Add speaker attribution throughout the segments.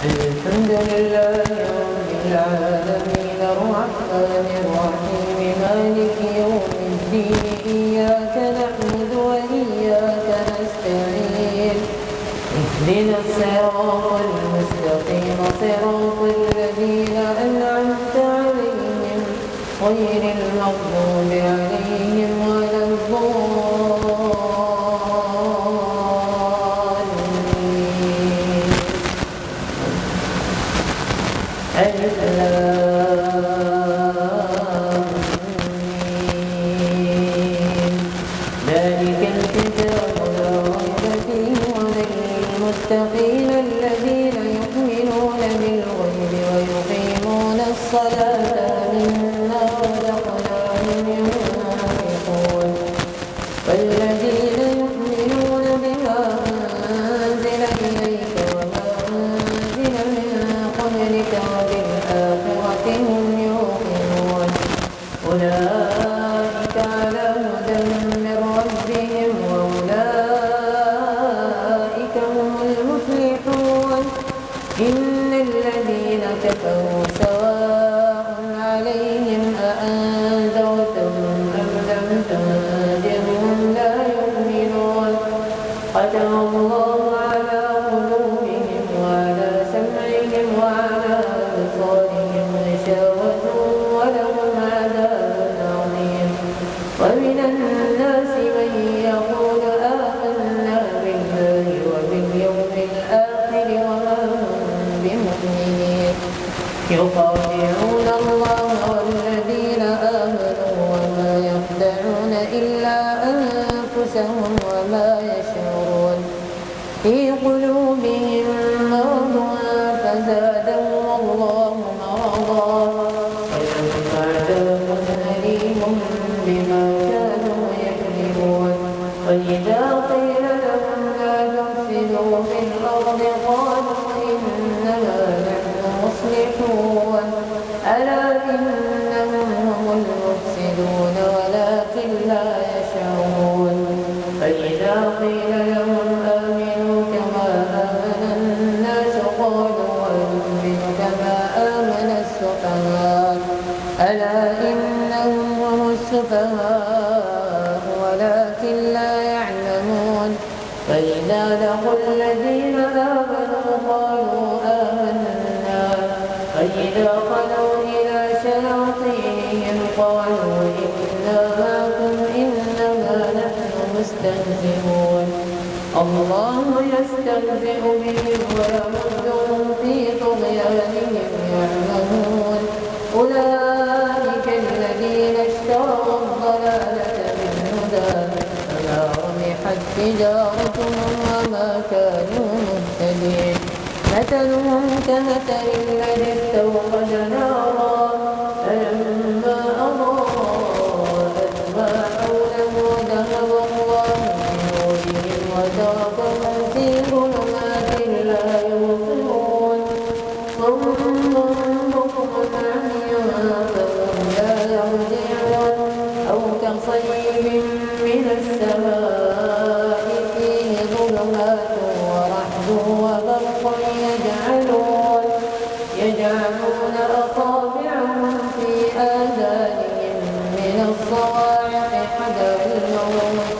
Speaker 1: الحمد لله رب العالمين الرحمن الرحيم مالك يوم الدين إياك نعبد وإياك نستعين اهدنا الصراط المستقيم صراط الذين أنعمت عليهم غير المغضوب عليهم ولا الضالين. ألف لام ميم. ذلك الكتاب لا ريب فيه هدى للمتقين الذين يؤمنون بالغيب ويقيمون الصلاة مما رزقناهم ينفقون والذين يؤمنون بما أنزل إليك وما أنزل من قبلك وبالآخرة هم يوقنون أولئك على هدى من ربهم وأولئك هم المفلحون. إن الذين كفروا سواء عليهم أأنذرتهم أم لم تنذرهم لا يؤمنون. ختم الله على قلوبهم وعلى سمعهم وعلى أبصارهم غشاوة ولهم عذاب عظيم. ومن الناس من يقول آمنا بالله وباليوم الآخر وما هم بمؤمنين يخادعون الله والذين آمنوا وما يخدعون إلا أنفسهم وما يشعرون. في قلوبهم مرض فزادهم الله مرضا ولهم عذاب أليم بما كانوا يكذبون. وإذا قيل لهم لا تفسدوا في الأرض قالوا إنما نحن مصلحون. ألا إنهم هم المفسدون ولكن لا يشعرون. فإذا قيل لهم آمنوا كما آمن الناس قالوا ونؤمن كما آمن السفهاء. ألا إنهم هم السفهاء ولكن لا يعلمون. فإذا لقوا الذين آمنوا قالوا آمنا فإذا خلوا إلى شياطينهم قالوا إنا معكم إنما نحن مستهزئون. الله يستهزئ بهم ويمدهم في طغيانهم يعمهون. أولئك الذين اشتروا الضلالة بالهدى فما ربحت تجارتهم وما كانوا مهتدين. مثلهم كمثل الذي استوقد نارا فلما أضاءت ما حوله ذهب الله بنورهم وتركهم في ظلمات لا يبصرون. صم بكم عمي فهم لا يرجعون. أو كصيب من السماء فيه ظلمات ورعد وبرق يجعلون أصابعهم في آذانهم من الصواعق حذر الموت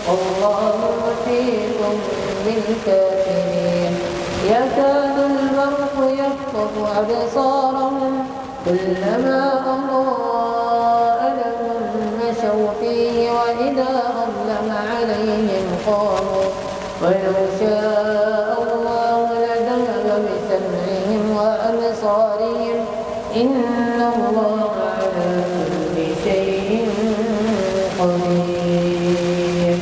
Speaker 1: والله محيط بالكافرين. يكاد البرق يخطف أبصارهم كلما أضاء لهم مشوا فيه وإذا أظلم عليهم قاموا. ولو شاء الله لذهب بسمعهم وأبصارهم إن الله على كل شيء قدير.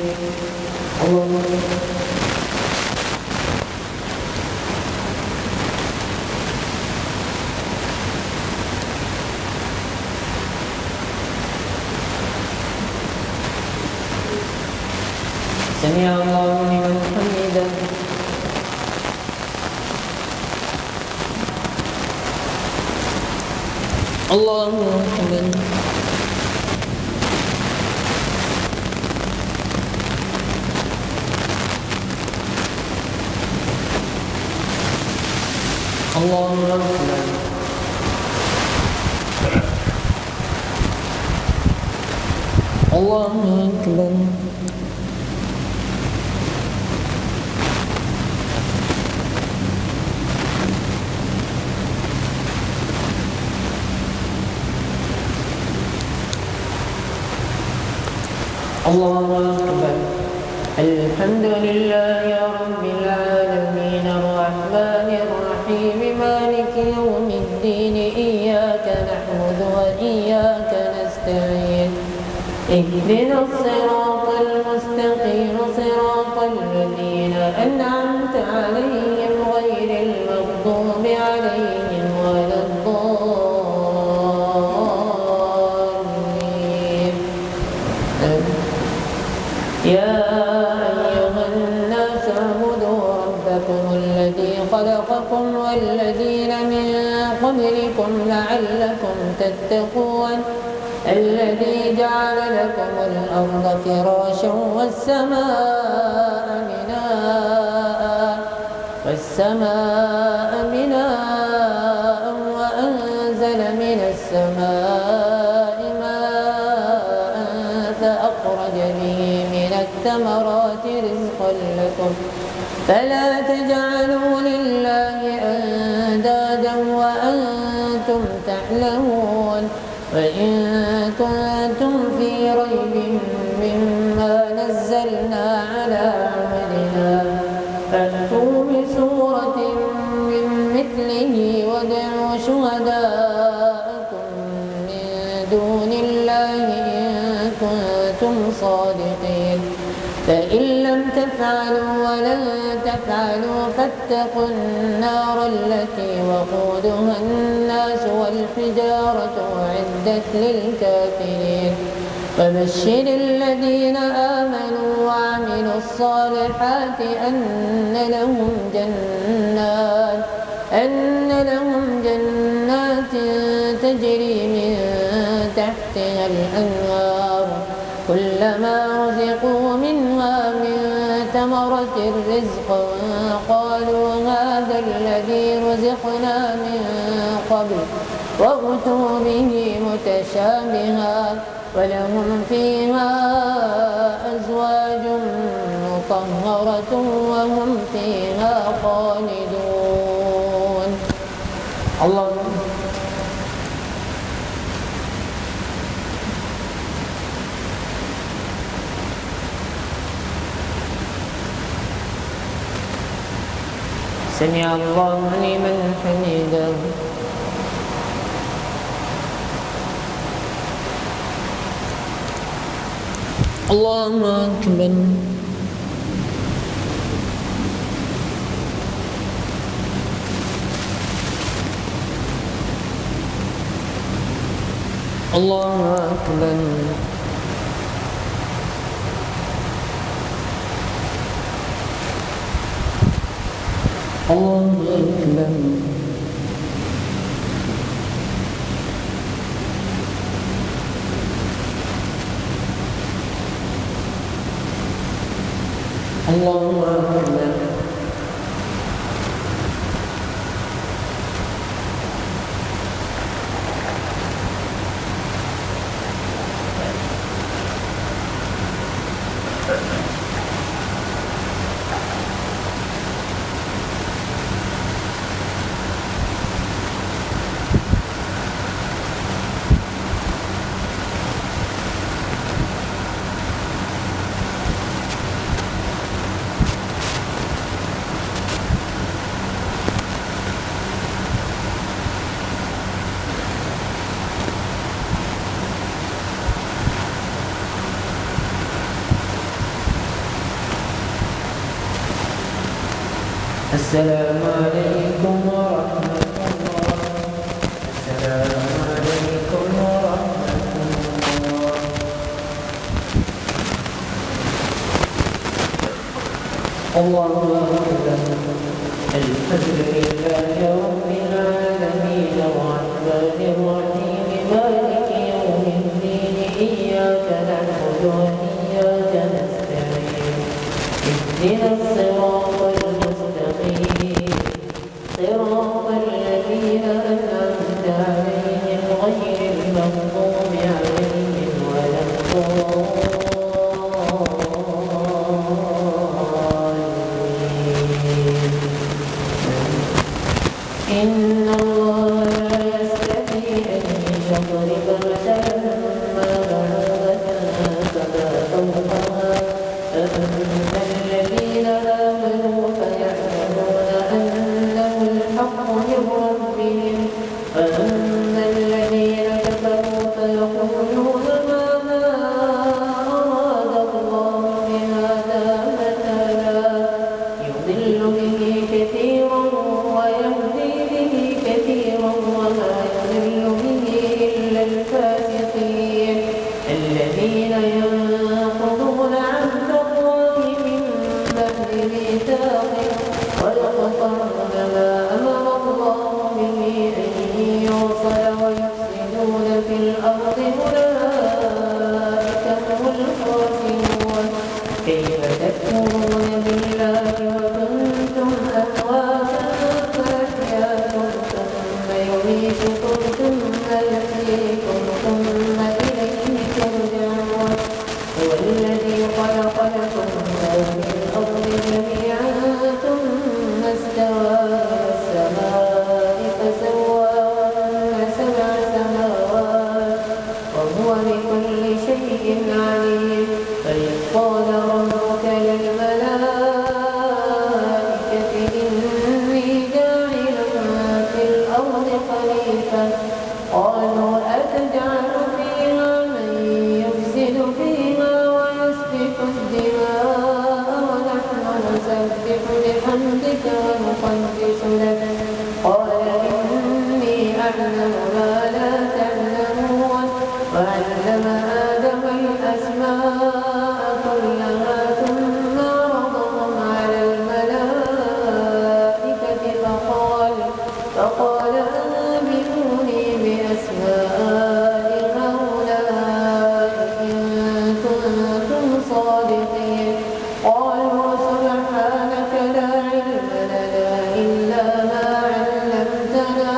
Speaker 1: سمع الله لمن حمده. الله أكبر. الله أكبر. الله أكبر. الله أكبر. الحمد لله رب العالمين الرحمن الرحيم مالك يوم الدين إياك نعبد وإياك نستعين اهدنا الصراط المستقيم صراط الذين أنعمت عليهم غير المغضوب عليهم ولا الضالين. يا أيها الناس اعبدوا ربكم الذي خلقكم والذين من قبلكم لعلكم تتقون الذي جعل لكم الأرض فراشا والسماء بناء وأنزل من السماء ماء فأخرج به من الثمرات رزقا لكم فلا تجعلوا لله أندادا وأنتم تعلمون. وإن كنتم في ريب مما نزلنا على عبدنا فأتوا بسورة من مثله وادعوا شهداءكم من دون الله إن كنتم صادقين. فإن لم تفعلوا ولن تفعلوا فاتقوا النار التي وقودها الناس والحجارة أعدت للكافرين. وبشر الذين آمنوا وعملوا الصالحات أن لهم جنات تجري من تحتها الأنهار كلما رزقوا منها من ثمرة رزقا قالوا هذا الذي رزقنا من قبل وأتوا به متشابها ولهم فيها أزواج مطهرة وهم فيها خالدون. الله سمع الله لمن حمده. الله أكبر. الله أكبر. الله أكبر. الله أكبر. السلام عليكم ورحمة الله. السلام عليكم ورحمة الله. الله أكبر. الحمد لله رب العالمين الرحمن الرحيم مالك يوم الدين إياك نعبد وإياك نستعين اهدنا الصراط المستقيم صراط الذين أنعمت عليهم غير المغضوب عليهم ولا الضالين. إن الله لا يستحي أن يضرب مثلا ما بعوضة فما فوقها فأما الذين آمنوا فيعلمون أنه الحق من ربهم وأما الذين كفروا فيقولون ماذا أراد الله بهذا مثلا يضل به كثيرا ويهدي به كثيرا وما يضل به إلا الفاسقين الذين ينقضون عهد الله من بعد ميثاقه ويقطعون ما أمر الله به أن يوصل ويفسدون في الأرض أولئك هم الخاسرون. كيف تكفرون بالله وكنتم أمواتا فأحياكم ثم يميتكم ثم يحييكم ثم إليه ترجعون. هو الذي خلق لكم ما في الأرض جميعا ثم استوى إلى السماء فسواهن سبع سماوات وهو بكل شيء عليم. فإذ قال ربك للملائكة إني جاعل في الأرض خليفة قالوا أتجعل فيها من يفسد فيها ويسفك الدماء ونحن نسبح بحمدك ونقدس لك قال إني أعلم ما لا تعلمون. وعلم آدم الأسماء كلها ثم عرضهم على الملائكة فقال أنبئوني بأسماء هؤلاء إن كنتم صادقين. قالوا سبحانك لا علم لنا إلا ما علمتنا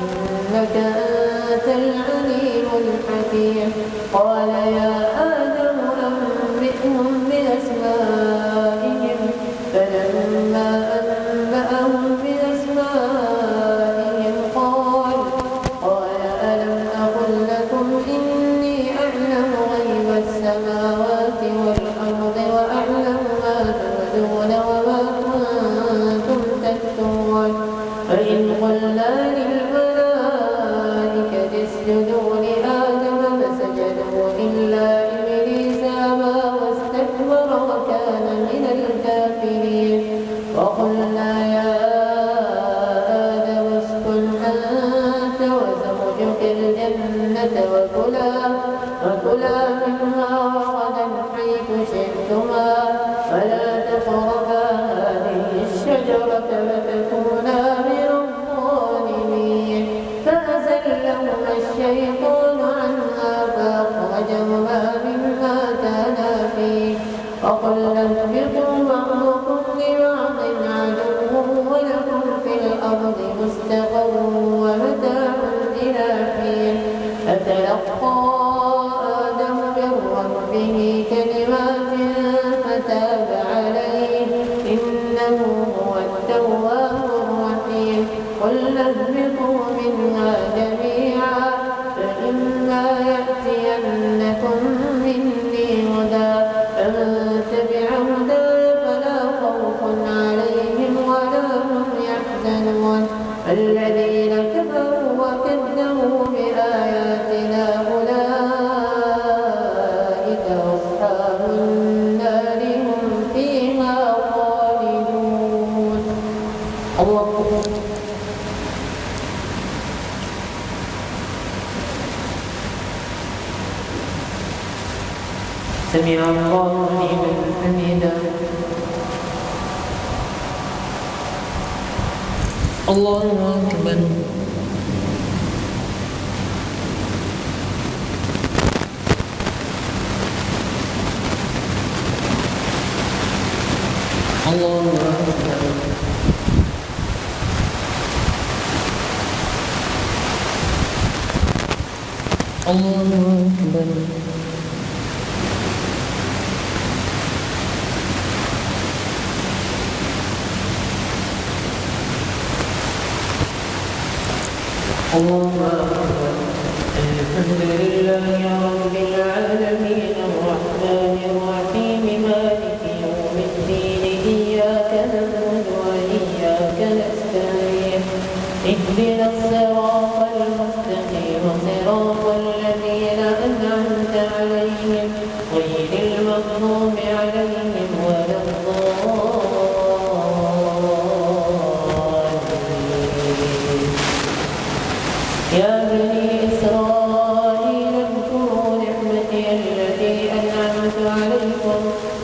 Speaker 1: إنك أنت العليم الحكيم. قال يا آدم أنبئهم بأسمائهم فلما أنبأهم بأسمائهم قال ألم أقل لكم إني أعلم غيب السماوات والأرض وأعلم ما تبدون وما كنتم تكتمون. فإن قلنا للملائكة اسجدوا لآدم فسجدوا إلا إبليس أبى واستكبر وكان من الكافرين. وقلنا يا آدم اسكن أنت وزوجك الجنة وكلا منها رغدا حيث شئتما ولا تقربا هذه الشجرة فتكونا من الظالمين. فأزلهما الشيطان عنها فأخرجهما مما كانا فيه وقلنا اهبطوا بعضكم لبعض عدو ولكم في الأرض مستقر ومتاع إلى حين. فتلقى آدم من ربه كلمات فتاب عليه إنه هو التواب الرحيم. قلنا اهبطوا منها جميعا فإما يأتينكم مني هدى فمن تبع هداي فلا خوف عليهم ولا هم يحزنون. الذين كفروا وكذبوا بآياتنا أولئك أصحاب النار هم فيها خالدون. الله أكبر. سمع الله لمن حمده. الله أكبر. الله أكبر. الله أكبر. الله أكبر. الحمد لله رب العالمين الرحمن الرحيم مالك يوم الدين إياك نعبد وإياك نستعين اهدنا الصراط المستقيم صراط الذين أنعمت عليهم غير المغضوب عليهم ولا الضالين. يا بني إسرائيل اذكروا نعمتي التي أنعمت عليكم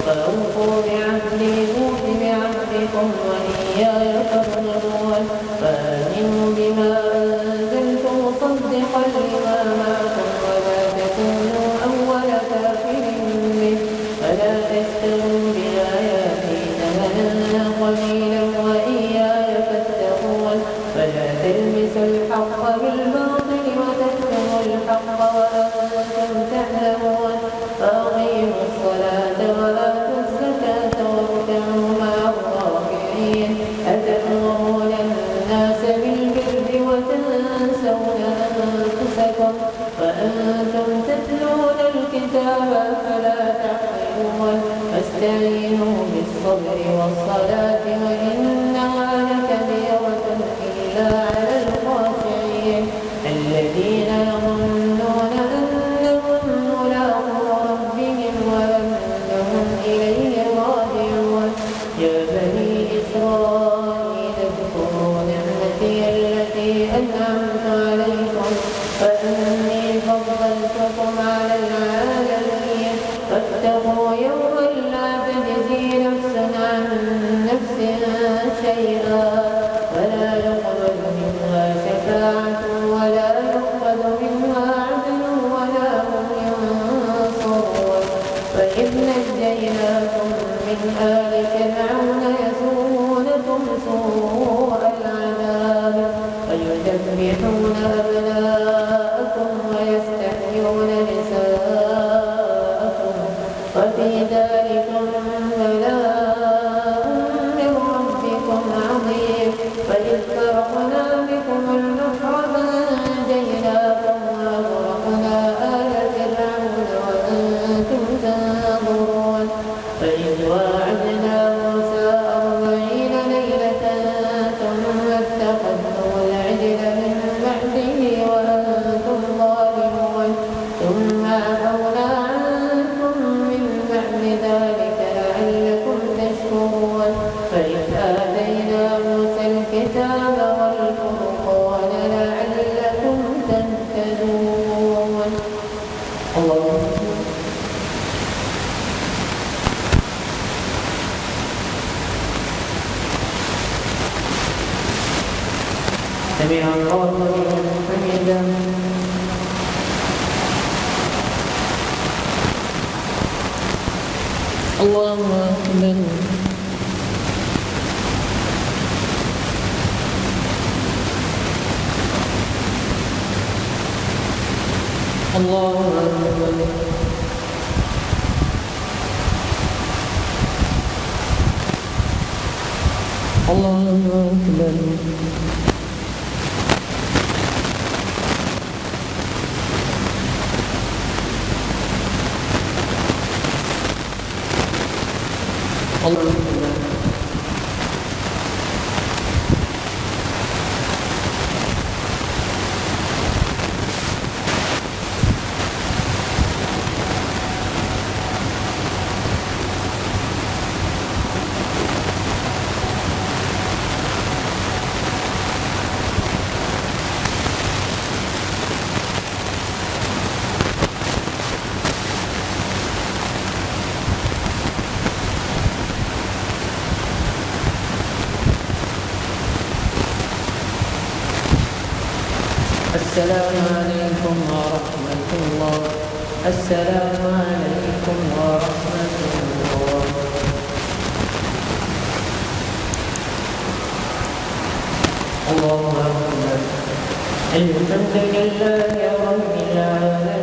Speaker 1: فأوفوا بعهدي أوف بعهدكم وإياي فارهبون. فآمنوا بما أنزلت مصدقا لما معكم ولا تكونوا أول كافر به فلا تشتروا بآياتي ثمنا قليلا وإياي فاتقون. فلا تلبسوا الحق بالباطل وتكتموا الحق وأنتم تعلمون. فأقيموا الصلاة وآتوا الزكاة واركعوا مع الراكعين. أتأمرون الناس بالبر وتنسون أنفسكم وأنتم تتلون الكتاب أفلا تعقلون. فاستعينوا بالصبر والصلاة وإنها لكبيرة إلا على الخاشعين الذين يظنون أنهم ملاقو ربهم وأنهم إليه راجعون. يا بني إسرائيل اذكروا نعمتي التي أنعمت عليكم فإني فضلتكم على العالمين. فاتقوا يوما لا تجزي نفس عن نفس شيئا ولا يقبل منها شفاعة ولا يؤخذ منها عدل ولا هم ينصرون. فإذ نجيناكم من آل فرعون يسومونكم سوء العذاب ويذبحون أبناءكم ويستحيون نساءكم وفي ذلكم بلاء من ربكم عظيم. فإذ فرقنا بكم البحر فأنجيناكم وأغرقنا آل فرعون وأنتم تنظرون. فإذ واعدنا موسى 40 ليلة ثم اتخذتم العجل من بعده وأنتم ظالمون. ثم عفونا عنكم من بعد ذلك لعلكم تشكرون. فإذ آتينا موسى الكتاب والفرقان لعلكم تهتدون. الله سمع الله لمن حمده. الله أكبر. الله أكبر. الله أكبر. الله أكبر. السلام عليكم ورحمة الله. السلام عليكم ورحمة الله. الله أكبر. الحمد لله رب العالمين.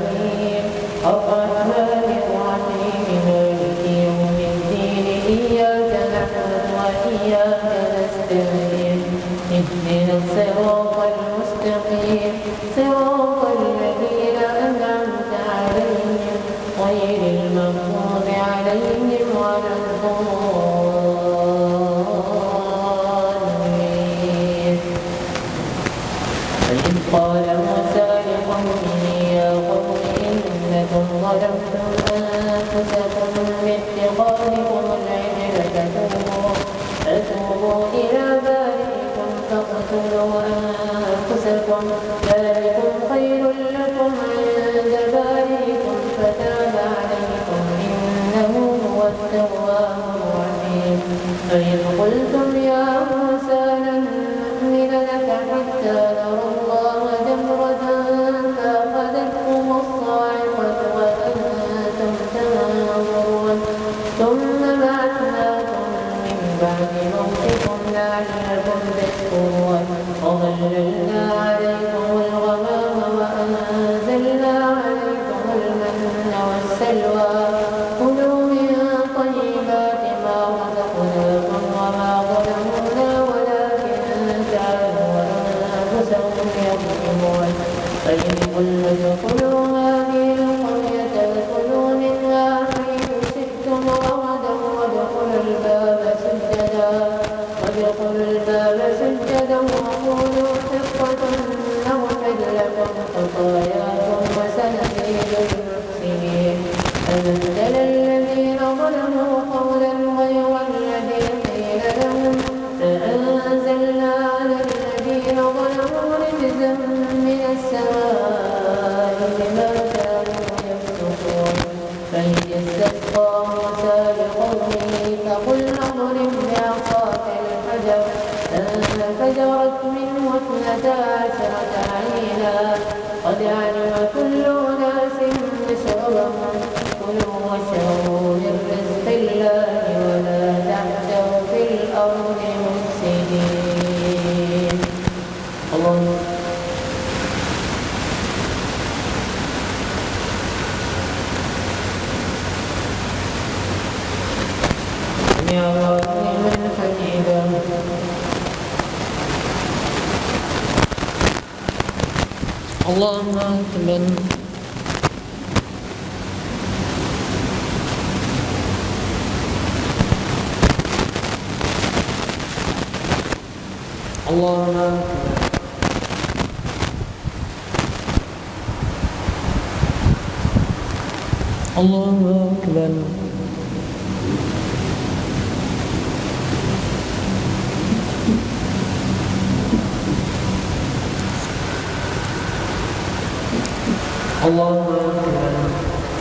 Speaker 1: اهدنا الصراط المستقيم صراط الذين أنعمت عليهم غير المغضوب عليهم ولا الضالين. وإذ قال موسى لقومه يا قوم إنكم ظلمتم أنفسكم باتخاذكم العجل فتوبوا إلى بارئكم فاقتلوا أنفسكم ذلكم خير لكم عند بارئكم فتاب عليكم إنه هو التواب الرحيم. فإذ قلتم يا موسى لن نؤمن لك حتى نرى الله جهرة فأخذتكم الصاعقة وأنتم تنظرون ثم بعثناكم من بعد موتكم لعلكم تشكرون وظللنا عليكم الغمام وأنزلنا عليكم المن والسلوى كلوا من طيبات ما رزقناكم وما ظلمونا ولكن كانوا أنفسهم يظلمون. فإن قلنا ادخلوا هذه القرية ادخلوا منها حيث شئتم رغدا وادخلوا الباب سجدا وقولوا حطة نغفر لكم خطاياكم وسنزيد المحسنين. فبدل الذين ظلموا قولا غير الذي قيل لهم فأنزلنا على الذين ظلموا رجزا من السماء بما كانوا يفسقون. فإذ استسقى موسى لقومه فقلنا اضرب بعصاك الحجر فانفجرت منه 12 عينا قد علم كل أناس مشربهم كلوا واشربوا من رزق الله ولا تعثوا في الأرض مفسدين. الله سمع الله لمن حمده. اللهم أكبر. اللهم أكبر. الله أكبر. الله أكبر.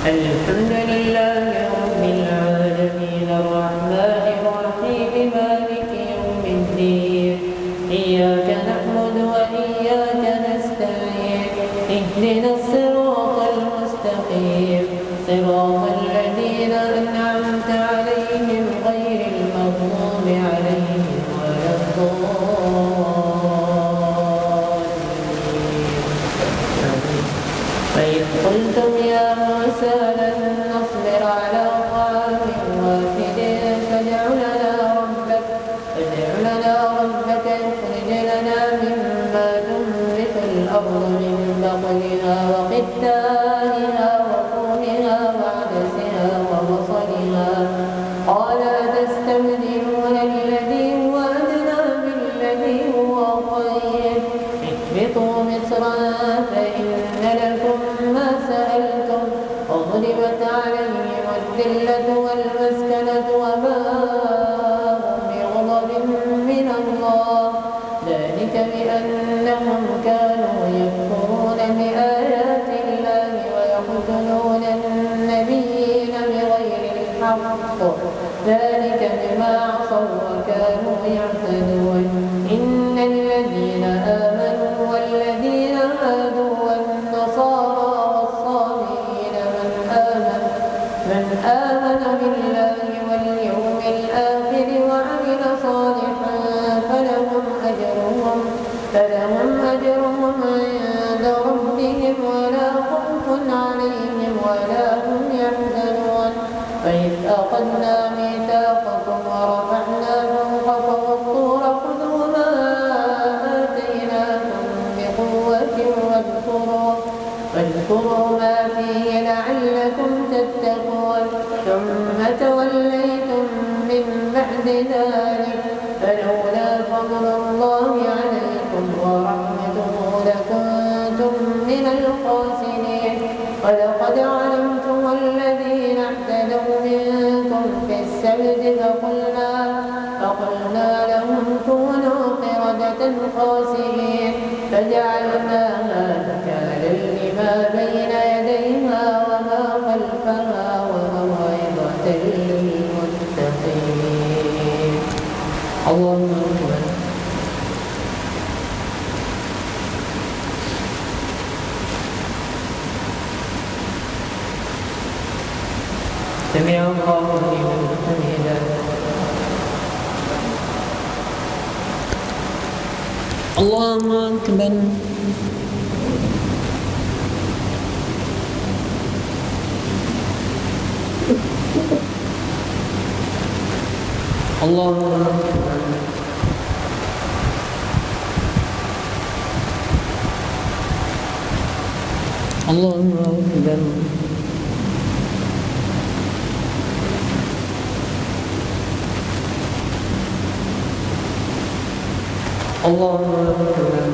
Speaker 1: الحمد لله رب العالمين الرحمن الرحيم مالك يوم الدين إياك نعبد وإياك نستعين اهدنا الصراط المستقيم صراط الذين أنعمت عليهم غير المغضوب عليهم ولا الضالين. فإذ قلتم يا موسى لن نصبر على طعام واحد فادع لنا ربك يخرج لنا مما تنبت الأرض من بقلها وقثائها وفومها وعدسها وبصلها قال أتستبدلون الذي هو أدنى بالذي هو خير اهبطوا مصرا فإن لكم ما سألتم وضربت عليهم الذلة والمسكنة وباءوا بغضب من الله ذلك بأنهم كانوا يكفرون بآيات الله ويقتلون النبيين بغير الحق ذلك بما عصوا وكانوا يعتدون. إن الذين آمنوا والذين هادوا والنصارى والصابئين من آمن بالله واليوم الآخر وعمل صالحا فلهم أجرهم فجعلناها نكالا لما بين يديها وما خلفها وموعظة للمتقين. الله أكبر. سمع الله لمن حمده. الله أكبر. الله أكبر. الله أكبر. الله أكبر.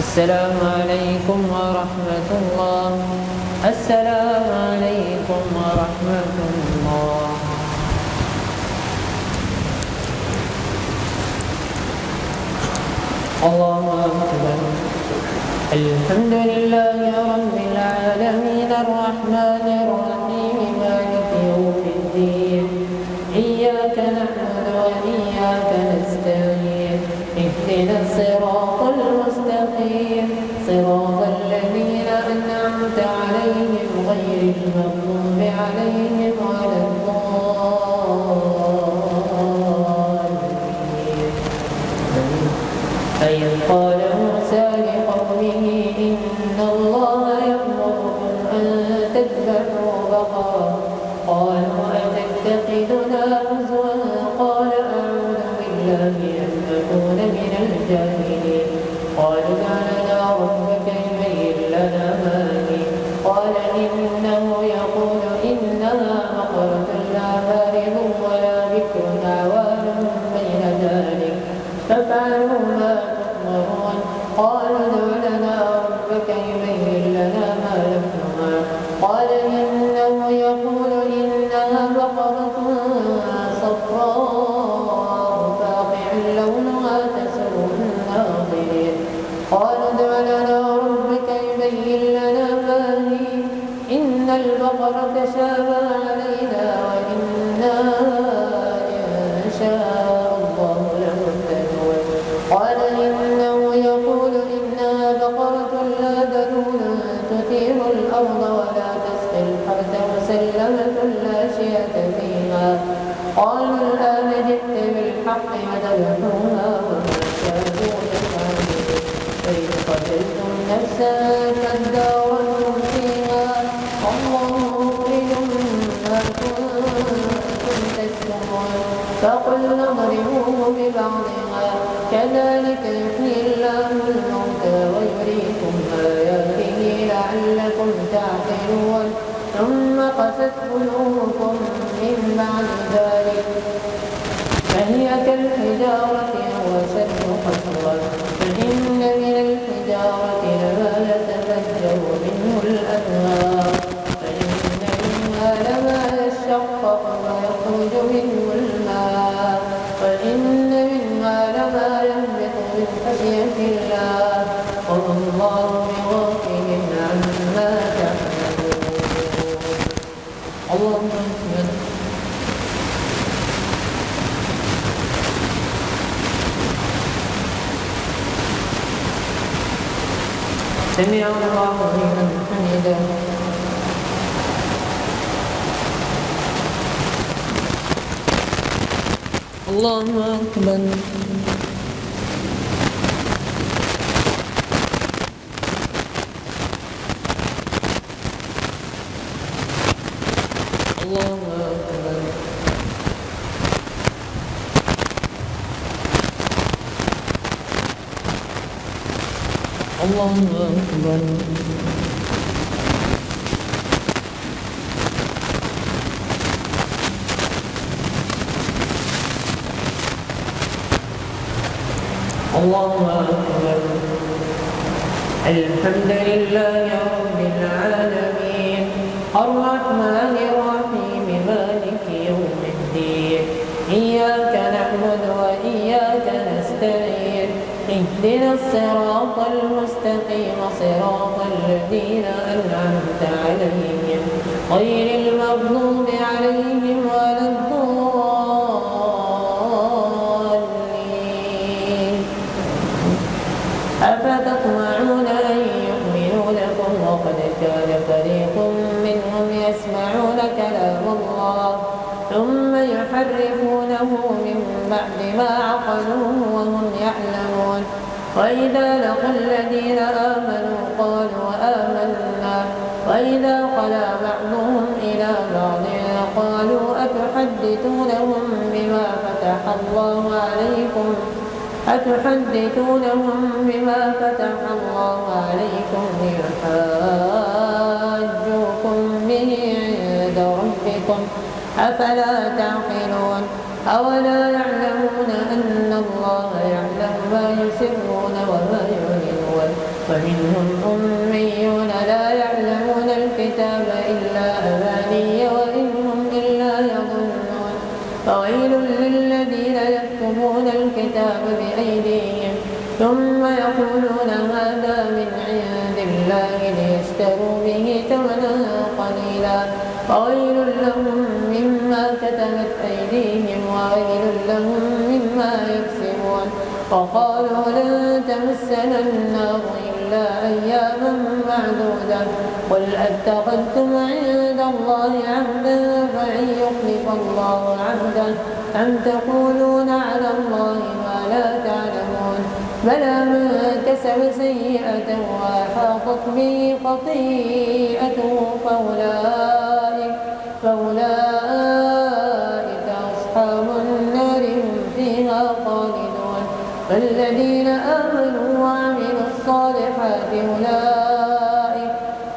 Speaker 1: السلام عليكم ورحمة الله. السلام عليكم ورحمة الله. الله أكبر. الحمد لله رب العالمين الرحمن الرحيم مالك يوم الدين. إياك نعبد وإياك نستعين. اهدنا الصراط المستقيم صراط الذين أنعمت عليهم غير المغضوب عليهم ولا الضالين. إذ قال موسى لقومه إن الله يأمركم أن تذبحوا بقرة قالوا أتتخذنا هزوا قال أعوذ بالله أن أكون من الجاهلين. قال ادع لنا ربك يبين لنا ما هي قال إنه يقول إنها بقرة لا فارض ولا بكر عوان بين ذلك فافعلوا ما تؤمرون. قالوا ادع لنا ربك يبين لنا ما لونها قال إنه يقول إنها بقرة صفراء فاقع لونها تسر الناظرين. قالوا ادع لنا ربك يبين لنا ما هي إن البقرة تشابه علينا وإنا إن شاء الله لمهتدون. قال إنه يقول إنها بقرة لا ذلول تثير الأرض ولا تسقي الحرث مسلمة لا شية فيها. قالوا الآن جئت بالحق وذبحوها وما كانوا يفعلون. فإذ قتلتم نفسا فادارأتم فيها والله مخرج ما كنتم تكتمون. فقلنا اضربوه ببعضها كذلك يحيي الله الموتى ويريكم آياته لعلكم تعقلون. ثم قست قلوبكم من بعد ذلك فهي كالحجارة أو أشد قسوة فإن من الحجارة لما يتفجر منه الأنهار فإن منها لما يشقق ويخرج منه الماء وإن منها لما يهبط من خشية الله وما الله بغافل عما تعملون. الله أكبر. سمع الله لمن حمده. الله أكبر. الله أكبر. الله أكبر. الله أكبر. الحمد لله رب العالمين الرحمن الرحيم مالك يوم الدين إياك نعبد وإياك نستعين اهدنا الصراط المستقيم صراط الذين أنعمت عليهم غير المغضوب عليهم ولا الضالين. أفتطمعون أن يؤمنوا لكم وقد كان فريق منهم يسمعون كلام الله ثم يحرفونه من بعد ما عقلوه وهم يعلمون. وإذا لقوا الذين آمنوا قالوا آمنا وإذا خلا بعضهم إلى بعض قالوا أتحدثونهم بما فتح الله عليكم ليحاجوكم به عند ربكم أفلا تعقلون. أولا يعلمون أن الله يعلم ما يسرون وما يعلنون. ومنهم أميون لا يعلمون الكتاب إلا أماني وإن هم إلا يظنون. فويل للذين يكتبون الكتاب بأيديهم ثم يقولون هذا من عند الله ليشتروا به ثمنا قليلا وويل لهم مما كتبت أيديهم وويل لهم مما يكسبون. وقالوا لن تمسنا النار إلا أياما معدودة قل أتخذتم عند الله عهدا فلن يخلف الله عهده أم تقولون على الله ما لا تعلمون. بلى من كسب سيئة وأحاطت به خطيئته فأولئك أصحاب النار هم فيها خالدون. والذين آمنوا وعملوا الصالحات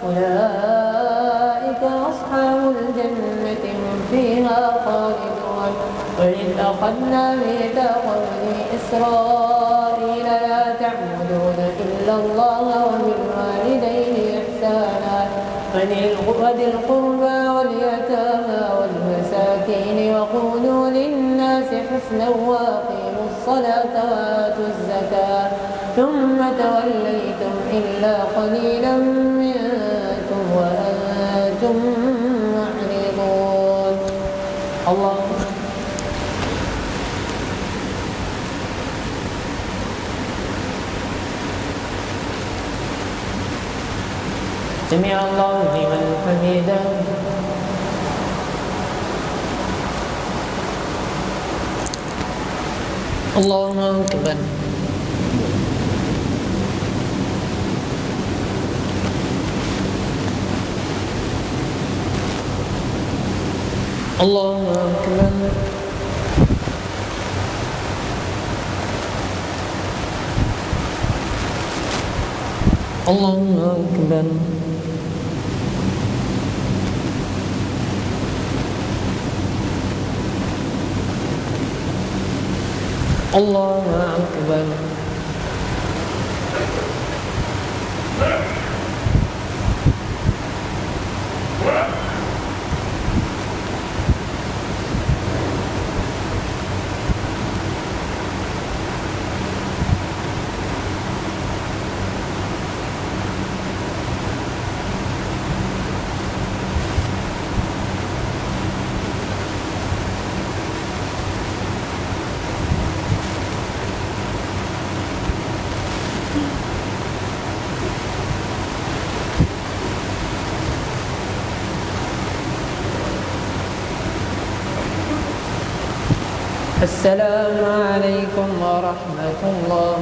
Speaker 1: أولئك أصحاب الجنة هم فيها خالدون. وإذ أخذنا ميثاق بني إسرائيل لا تعبدون إلا الله وبالوالدين إحسانا وذي القربى واليتامى والمساكين وقولوا للناس حسنا وأقيموا الصلاة وآتوا الزكاة ثم توليتم إلا قليلا منكم وأنتم معرضون. الله سمع الله لمن حمده. الله أكبر. الله أكبر. الله أكبر. الله أكبر. السلام عليكم ورحمة الله.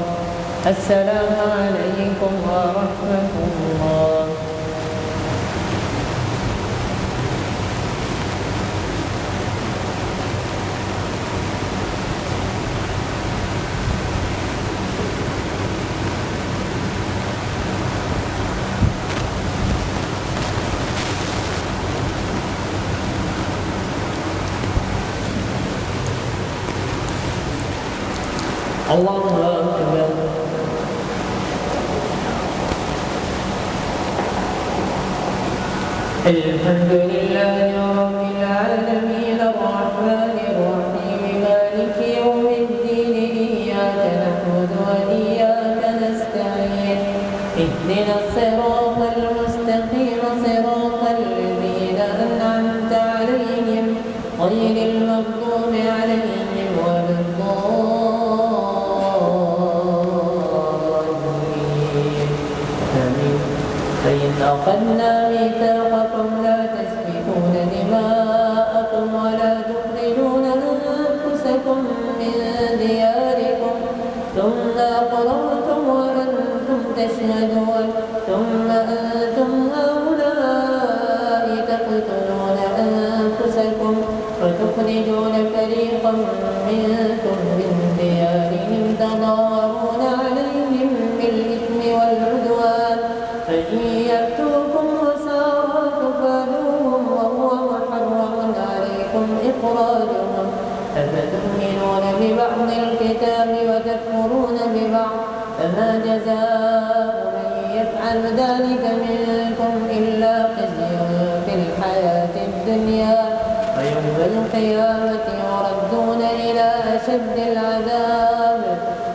Speaker 1: السلام عليكم ورحمة الله. الله أكبر. الحمد لله رب العالمين الرحمن الرحيم مالك يوم الدين إياك نعبد وإياك نستعين اهدنا الصراط المستقيم صراط الذين أنعمت عليهم غير المغضوب عليهم ولا الضالين آمين. فإن أخذنا ميثاقكم لا تسفكون دماءكم ولا تخرجون أنفسكم من دياركم ثم أقررتم وأنتم تشهدون ثم أنتم هؤلاء تقتلون أنفسكم وتخرجون فريقا منكم من ديارهم تظاهرون عليهم بالإثم والعدوان فإن يأتوكم أسارى تفادوهم وهو محرم عليكم إخراجهم أفتؤمنون ببعض الكتاب وتكفرون ببعض فما جزاء من يفعل ذلك منكم إلا خزي في الحياة الدنيا ويوم القيامة يردون إلى أشد العذاب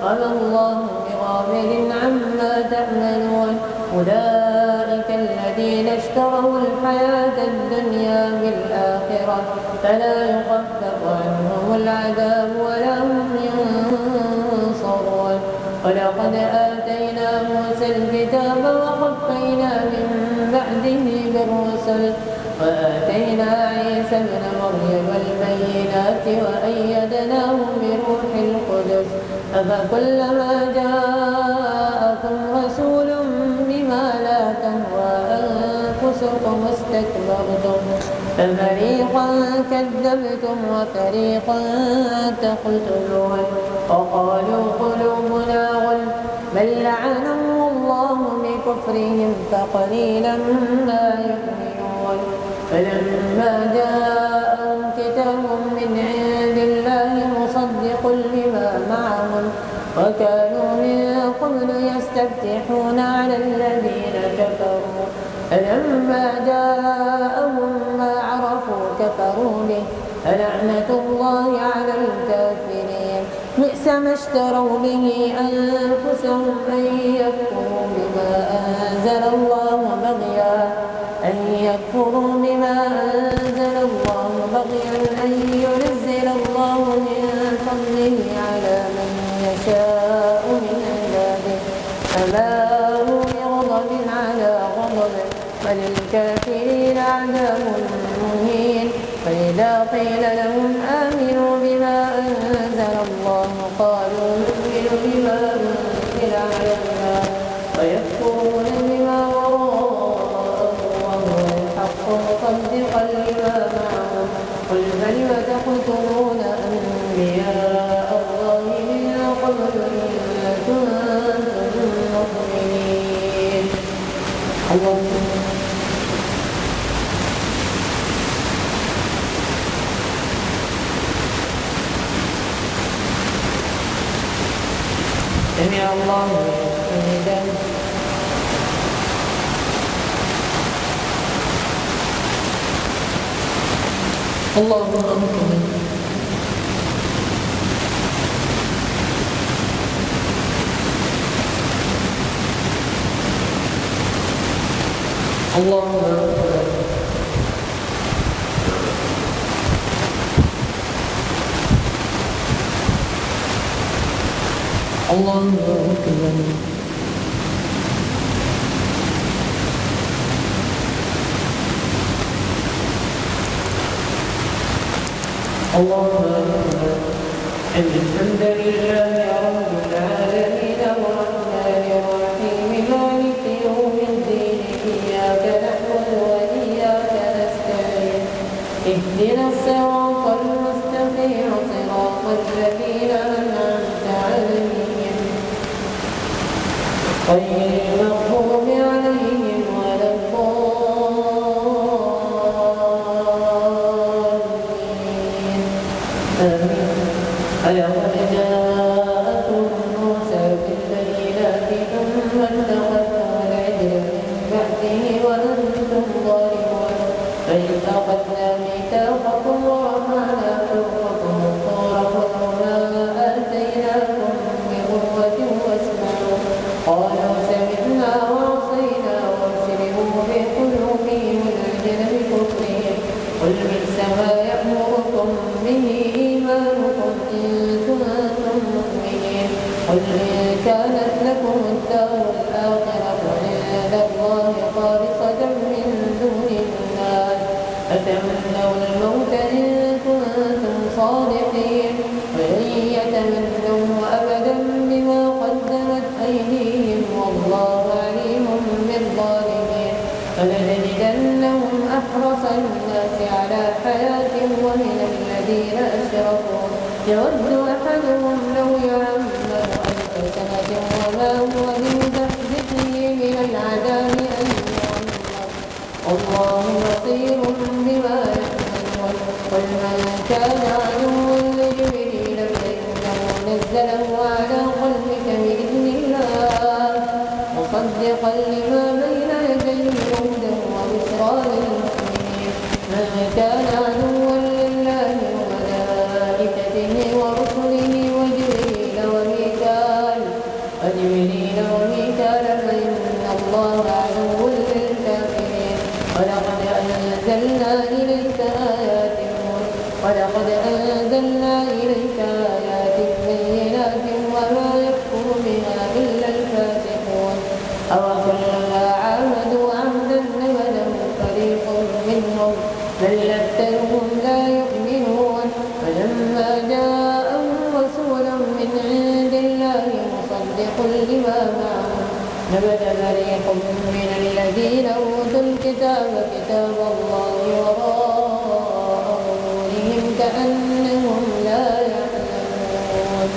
Speaker 1: وما الله بغافل عما تعملون أولئك الذين اشتروا الحياة الدنيا بالآخرة فلا يخفف عنهم العذاب ولا هم ينصرون ولقد آتينا موسى الكتاب وقفينا من بعده بالرسل وآتينا عيسى ابن مريم البينات وأيدناه بروح القدس أفكلما جاءكم رسول بما لا تهوى أنفسكم استكبرتم ففريقا كذبتم وفريقا تقتلون وقالوا قلوبنا غلف بل لعنهم الله بكفرهم فقليلا ما يؤمنون فلما جاءهم كتاب من عند الله مصدق لما معهم وكانوا من قبل يستفتحون على الذين كفروا فلما جاءهم ما عرفوا كفروا به فلعنة الله على الكافرين بئس ما اشتروا به أنفسهم أن يكفروا بما أنزل الله بغيا أن ينزل الله من فضله على من يشاء من عباده فباءوا بغضب على غضب وللكافرين عذاب مهين فإذا قيل لهم آمنوا بما أنزل الله قالوا نؤمن بما أنزل علينا ويكفرون بما وراءه وهو الحق مصدقا لما معهم قل فلم تقتلون أنبياء الله من قبل إن كنتم مؤمنين. سمع الله حمدا. الله أكبر. الله أكبر. الله أكبر. الله أكبر. الحمد لله رب العالمين الرحمن الرحيم مالك يوم الدين إياك نعبد وإياك نستعين اهدنا الصراط المستقيم صراط الذين أنعمت عليهم غير المغضوب عليهم ولا الضالين آمين. لقد جاءكم وإذ أخذنا ميثاقكم ورفعنا فوقكم الطور خذوا ما آتيناكم بقوة واسمعوا قالوا سمعنا وعصينا وأشربوا في قلوبهم العجل بكفرهم قل بئس ما يأمركم به إيمانكم إن كنتم مؤمنين قل إن كانت لكم الدار الآخرة عند الله خالصة من دون الناس فتمنوا الموت إن كنتم صادقين ولن يتمنوا أبدا بما قدمت أيديهم والله عليم بالظالمين فلنجدنهم أحرص الناس على حياة ومن الذين أشركوا يود أحدهم لو يعمر 1000 سنة وما هو بمزحزحه من العذاب أن يعمر والله بصير بما يعملون قل من كان عدوا لجبريل فإنه نزله على قلبك بإذن الله مصدقا لما بين يديه هدى وبشرى للمؤمنين من كان عدوا لله وملائكته ورسله وجبريل وميكال فإن الله عدو للكافرين ولقد أنزلنا إليك آيات بينات وما يكفر بها إلا الفاسقون أوكلما عاهدوا عهدا نبذه فريق منهم بل أكثرهم لا يؤمنون فلما جاءهم رسول من عند الله مصدق لما معهم نبذ فريق من الذين أوتوا الكتاب كتاب الله وراء ظهورهم كأنهم لا يعلمون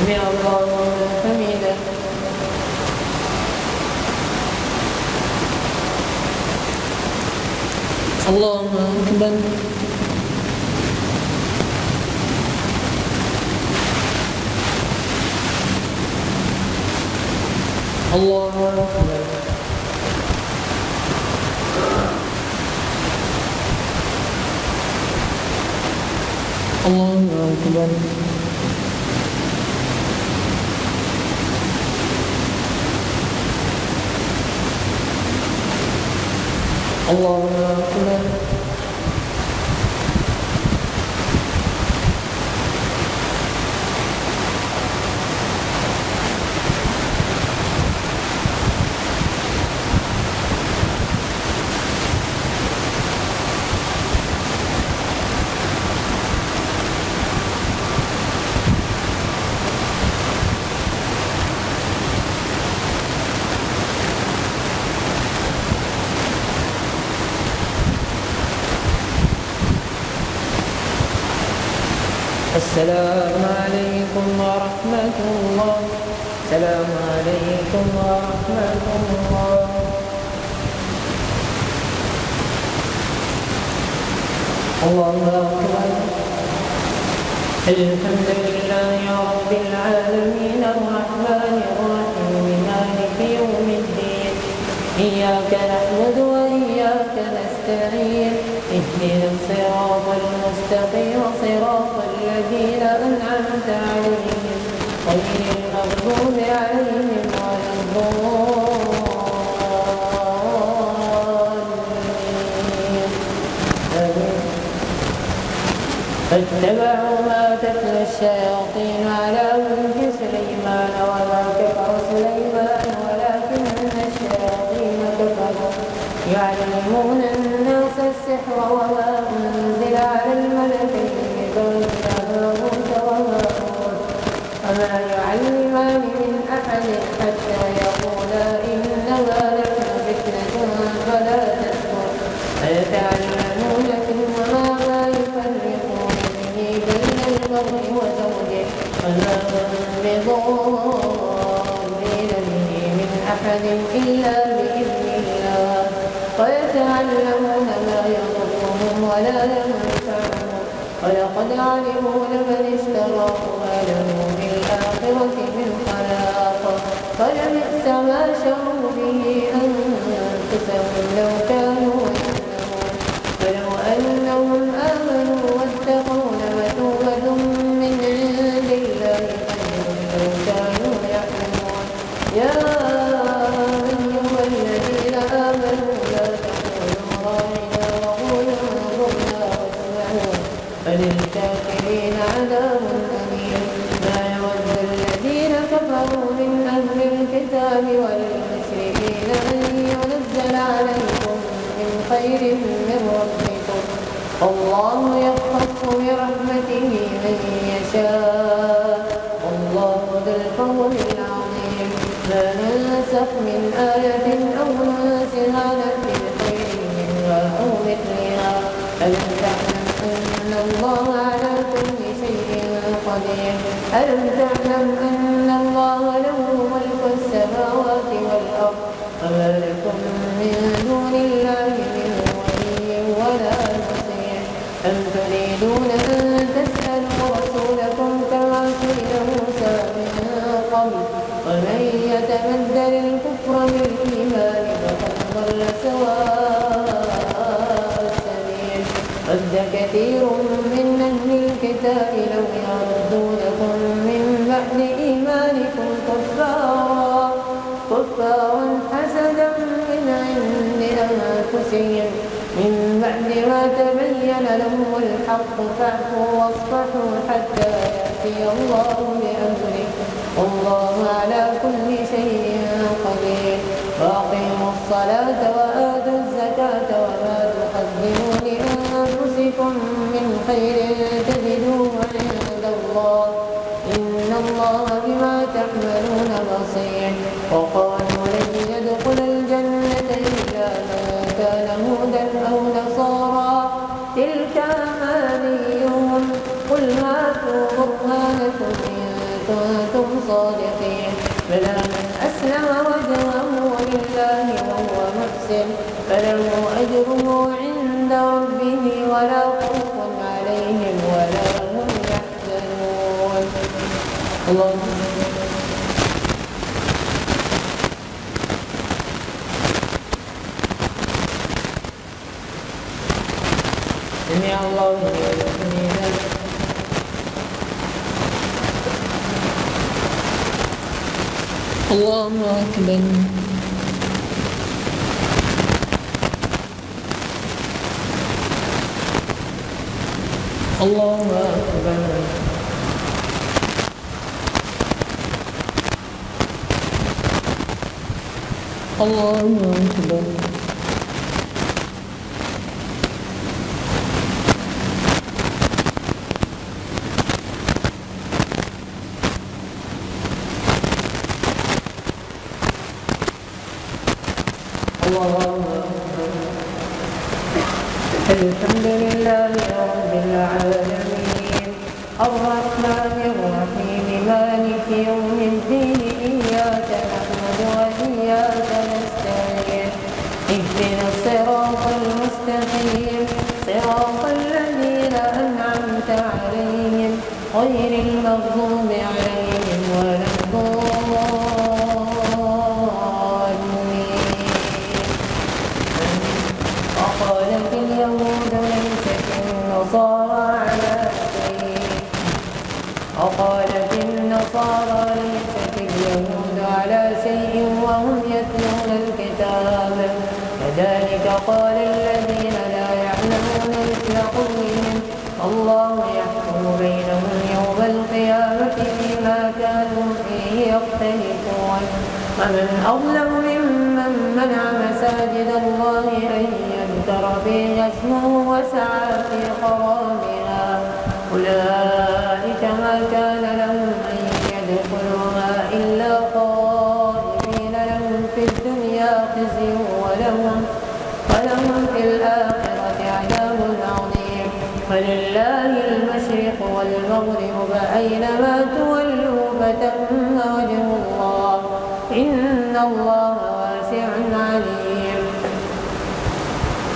Speaker 1: سمع الله لمن حمده الله أكبر الله أكبر الله أكبر الله أكبر السلام عليكم ورحمة الله السلام عليكم ورحمة الله الله أكبر الحمد لله رب العالمين الرحمن الرحيم مالك يوم الدين إياك نعبد وإياك نستعين اهدنا الصراط المستقيم صراط الذين أنعمت عليهم غير المغضوب عليهم ولا الضالين فاتبعوا ما تتلو الشياطين على ملك سليمان وما كفر سليمان ولكن الشياطين كفروا يعلمون الناس السحر وما أنزل على الملكين ببابل هاروت وماروت وما يعلمان من أحد حتى يقولا إنما نحن فتنة فلا تكفر فيتعلمون منهما ما يفرقون به بين المرء وزوجه وما هم بضارين به من أحد إلا بإذن الله ويتعلمون ما يضرهم ولا ينفعهم ولقد علموا لمن اشتراه ما له السماوات من خلاق فلبئس ما شروا به أنفسهم لو كانوا يعلمون ولو أنهم آمنوا واتقوا لمثوبة من عند الله خير لو كانوا يعلمون يا أيها الذين آمنوا لا تقولوا راعنا وقولوا انظرنا واسمعوا فللكافرين عذاب أليم ما يود الذين كفروا من أهل الكتاب والمشركين أن ينزل عليكم من خير من ربكم الله يختص برحمته من يشاء والله ذو الفضل العظيم ما ننسخ من آية أو ننسها نأتي بخير منها أو مثلها ألم تعلم أن الله على كل شيء قدير ألم تعلم أن الله له ملك السماوات والأرض وما لكم من دون الله من ولي ولا نصير أم تريدون أن تسألوا رسولكم كما سئل موسى من قبل ومن يتبدل الكفر بالإيمان فقد ضل سواء السبيل ود كثير من أهل الكتاب لو يردونكم من بعد إيمانكم كفارا حسدا من عند أنفسهم من بعد ما تبين لهم الحق فاعفوا واصفحوا حتى يأتي الله بأمره والله على كل شيء قدير وأقيموا الصلاة وآتوا الزكاة وما تقدموا لأنفسكم من خير تجدوه عند الله إن الله بما تعملون بصير وقالوا لن يدخل الجنة إلا من كان هودا أو نصارى تلك أمانيهم قل هاتوا برهانكم إن كنتم صادقين بلى من أسلم وجهه لله وهو محسن فله أجره عند ربه ولا خوف عليهم ولا هم يحزنون سمع الله لمن حمده الله أكبر الله أكبر الله أكبر الحمد لله رب العالمين الرحمن الرحيم مالك يوم الدين إياك نعبد وإياك نستعين اهدنا الصراط المستقيم صراط الذين أنعمت عليهم غير المغضوب عليهم ولا وقالت اليهود ليست النصارى على شيء وقالت النصارى ليست اليهود على شيء وهم يتلون الكتاب كذلك قال الذين لا يعلمون مثل قولهم الله يحكم بينهم يوم القيامة فيما كانوا فيه يختلفون ومن أظلم ممن منع مساجد الله أن يذكر فيها اسمه وسعى في خرابها أولئك ما كان لهم أن يدخلوها إلا خائفين لهم في الدنيا خزي ولهم في الآخرة عذاب عظيم ولله المشرق والمغرب فأينما تولوا فتم وجه الله إن الله واسع عليم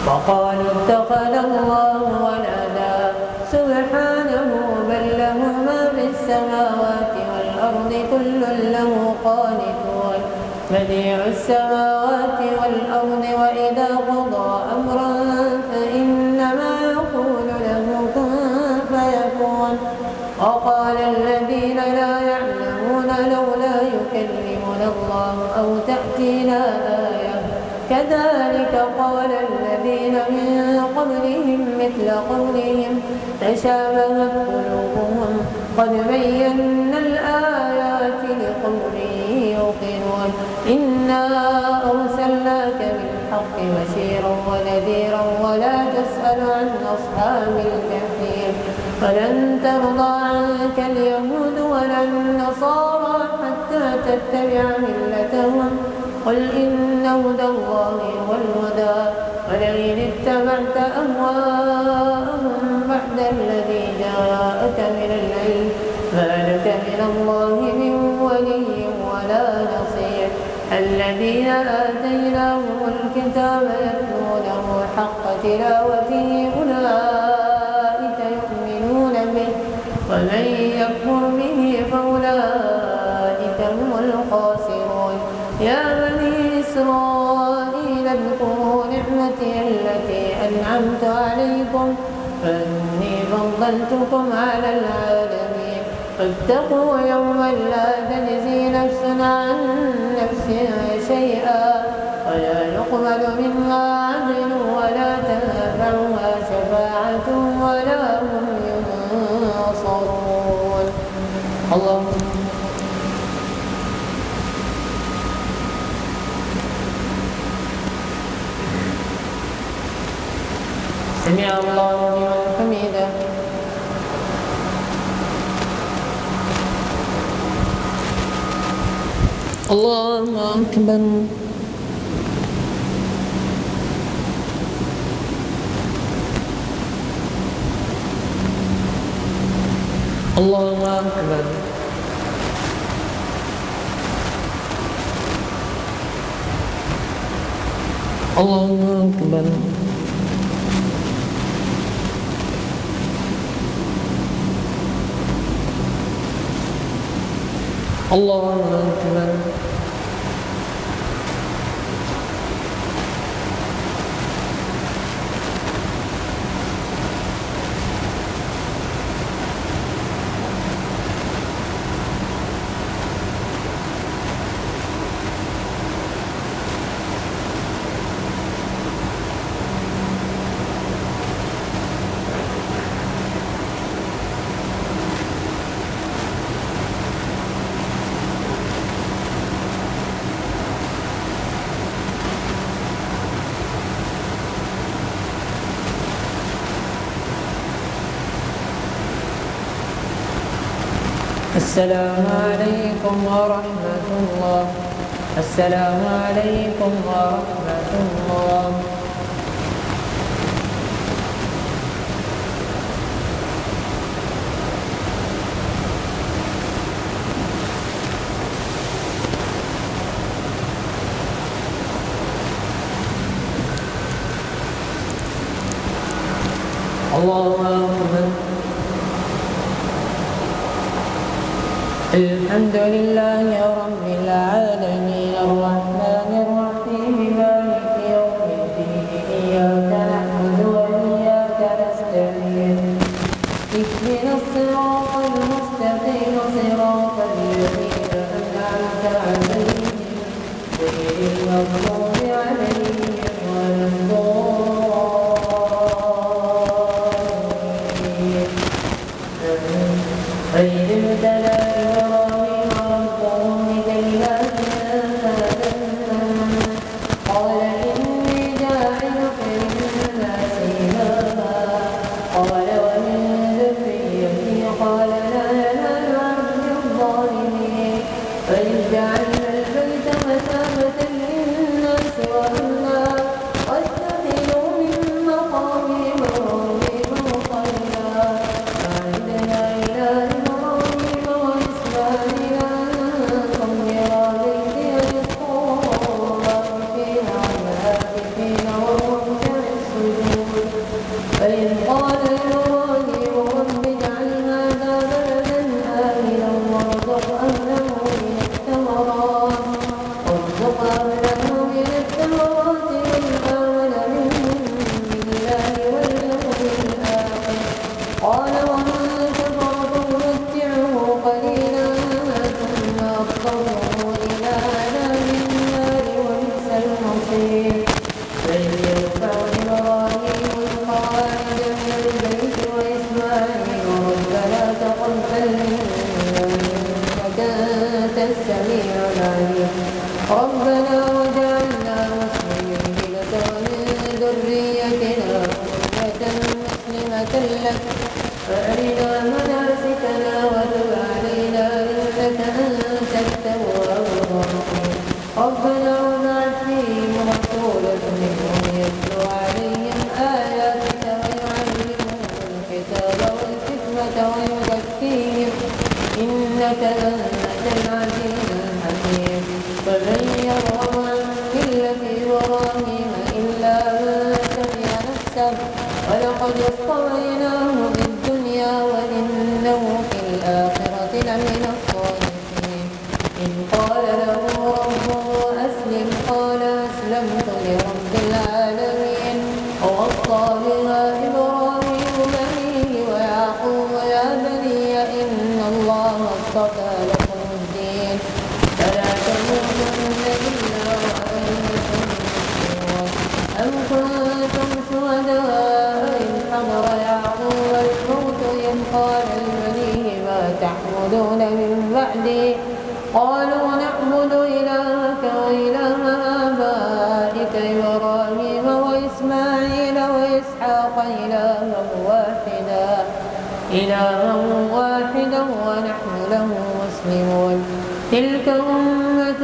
Speaker 1: وقالوا اتخذ الله ولدا سبحانه بل له ما في السماوات والأرض كل له قانتون بديع السماوات والأرض وإذا قضى أمرا فإنما يقول له كن فيكون وقال الذين لا يعلمون لولا يكلمنا الله أو تأتينا آية كذلك قال الذين من قبلهم مثل قولهم تشابهت قلوبهم قد بينا الآيات لقوم يوقنون إنا أرسلناك بالحق بشيرا ونذيرا ولا تسأل عن أصحاب الجحيم ولن ترضى عنك اليهود ولا النصارى حتى تتبع ملتهم قل إن هدى الله هو الهدى ولئن اتبعت أهواءهم بعد الذي جاءك من العلم ما لك من الله من ولي ولا نصير الذين آتيناهم الكتاب يتلونه حق تلاوته أولئك يؤمنون به ومن يكفر به فأولئك هم الخاسرون يا بني إسرائيل اذكروا نعمتي التي أنعمت عليكم فإني فضلتكم على العالمين فاتقوا يوما لا تجزي نفس عن نفس شيئا ولا يقبل منها عدل ولا تنفعها شفاعة ولا هم ينصرون اللهم سمع الله لمن حمده الله أكبر الله أكبر الله أكبر الله أكبر السلام عليكم ورحمة الله السلام عليكم ورحمة الله الله أكبر الحمد لله رب العالمين الرحمن الرحيم مالك يوم الدين إياك نعبد وإياك نستعين اهدنا الصراط المستقيم صراط الذين أنعمت عليهم غير المغضوب عليهم ولا الضالين غير ابتلى إبراهيم ربه بكلمات فأتمهن قال إني جاعلك للناس إماما قال ومن ذريتي قال لا ينال عهد الظالمين فإذ جعلنا البيت مثابة للناس وأمنا واتخذوا من مقام إبراهيم مصلى وعهدنا إلى إبراهيم وإسماعيل أن طهرا بيتي للطائفين والعاكفين والركع السجود فإذ قال إبراهيم رب اجعل هذا بلدا آمنا وارزق أهله عليم. ربنا وجعلنا مسلمين لك ومن ذريتنا أمة مسلمة لك فأرنا مناسكنا وتب علينا إنك أنت التواب الرحيم. ربنا وابعث فيهم رسولا منهم يتلو عليهم آياتك ويعلمهم الكتاب والحكمة ويزكيهم إنك أنت العزيز الحكيم. فمن يرغب عن ملة إبراهيم إلا من سفه نفسه ولقد اصطفيناه في الدنيا وإنه في الآخرة لمن الصالحين. إذ قال له ربه أسلم قال أسلمت لرب العالمين. ووصى بها إبراهيم بنيه ويعقوب يا بني إن الله اصطفى لكم الدين فلا تموتن إلا وأنتم مسلمون. أم كنتم شهداء إذ حضر يعقوب الموت إذ قال لبنيه ما تعبدون من بعدي قالوا نعبد إلهك وإله آبائك إبراهيم وإسماعيل وإسحاق إلها واحدا ونحن له مسلمون. تلك أمة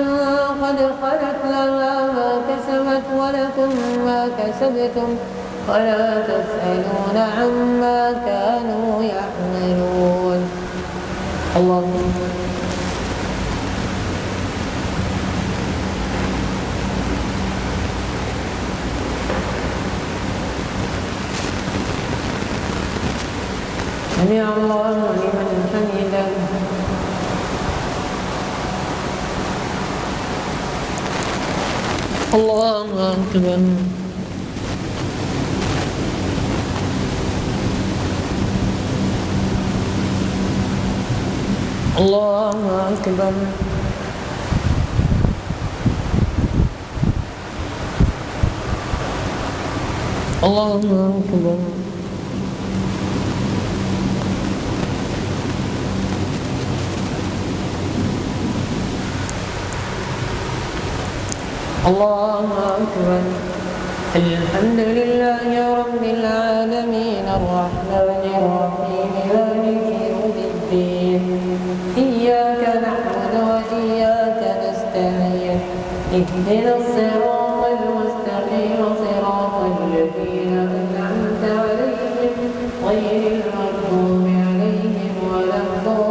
Speaker 1: قد خلت لها ما كسبت ولكم ما كسبتم ولا تسألون عما كانوا يعملون. اللهم سمع الله لمن حمده. الله أكبر. الله أكبر. الله أكبر. الله أكبر. الحمد لله رب العالمين الرحمن الرحيم مالك يوم الدين إياك نعبد وإياك نستعين اهدنا الصراط المستقيم صراط الذين أنعمت عليهم غير المغضوب عليهم ولا الضالين.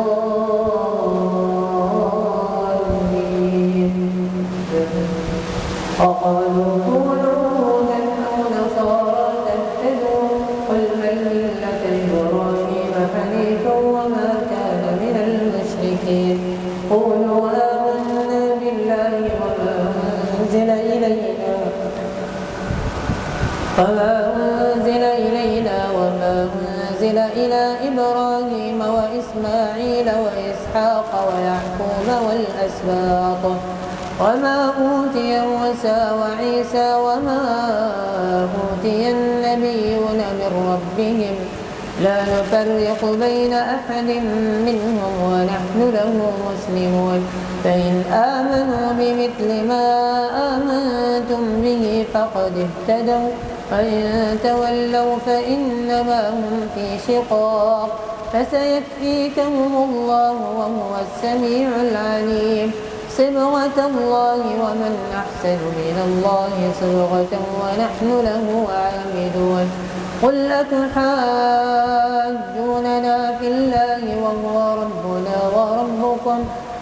Speaker 1: وقالوا كونوا هودا أو نصارى تهتدوا قل بل ملة إبراهيم حنيفا وما كان من المشركين. قولوا آمنا بالله وما أنزل إلينا وما أنزل إلى إبراهيم وإسماعيل وإسحاق ويعقوب والأسباط وما أوتي موسى وعيسى وما أوتي النبيون من ربهم لا نفرق بين أحد منهم ونحن له مسلمون. فإن آمنوا بمثل ما آمنتم به فقد اهتدوا وإن تولوا فإنما هم في شقاق فسيكفيكهم الله وهو السميع العليم. صبغة الله ومن أحسن من الله صبغة ونحن له عابدون. قل أتحاجوننا في الله وهو ربنا وربكم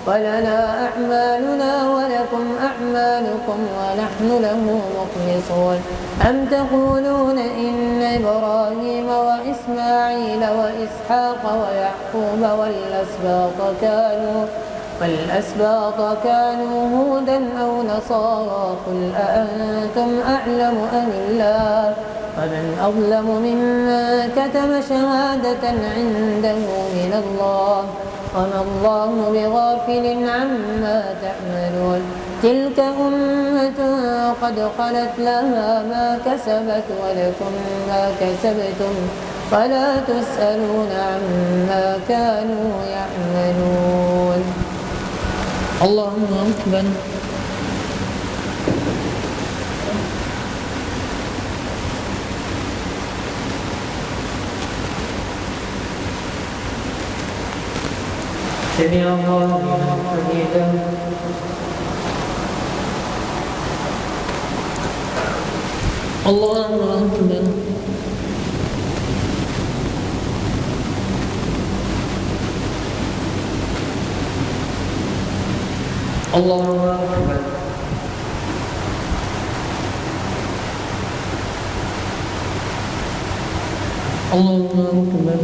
Speaker 1: ولنا أعمالنا ولكم أعمالكم ونحن له مخلصون. أم تقولون إن إبراهيم وإسماعيل وإسحاق ويعقوب والأسباط كانوا هودا أو نصارى قل أأنتم أعلم أم الله ومن أظلم ممن كتم شهادة عنده من الله وما الله بغافل عما تعملون. تلك أمة قد خلت لها ما كسبت ولكم ما كسبتم ولا تسألون عما كانوا يعملون. الله أكبر. سمع الله لمن حمده. الله أكبر. الله أكبر. الله أكبر.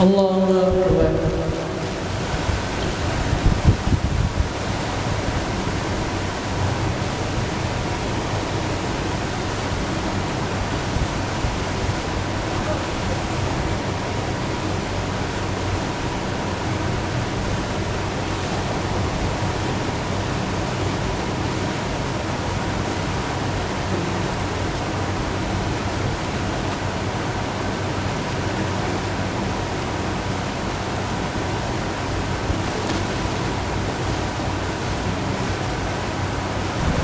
Speaker 1: الله أكبر.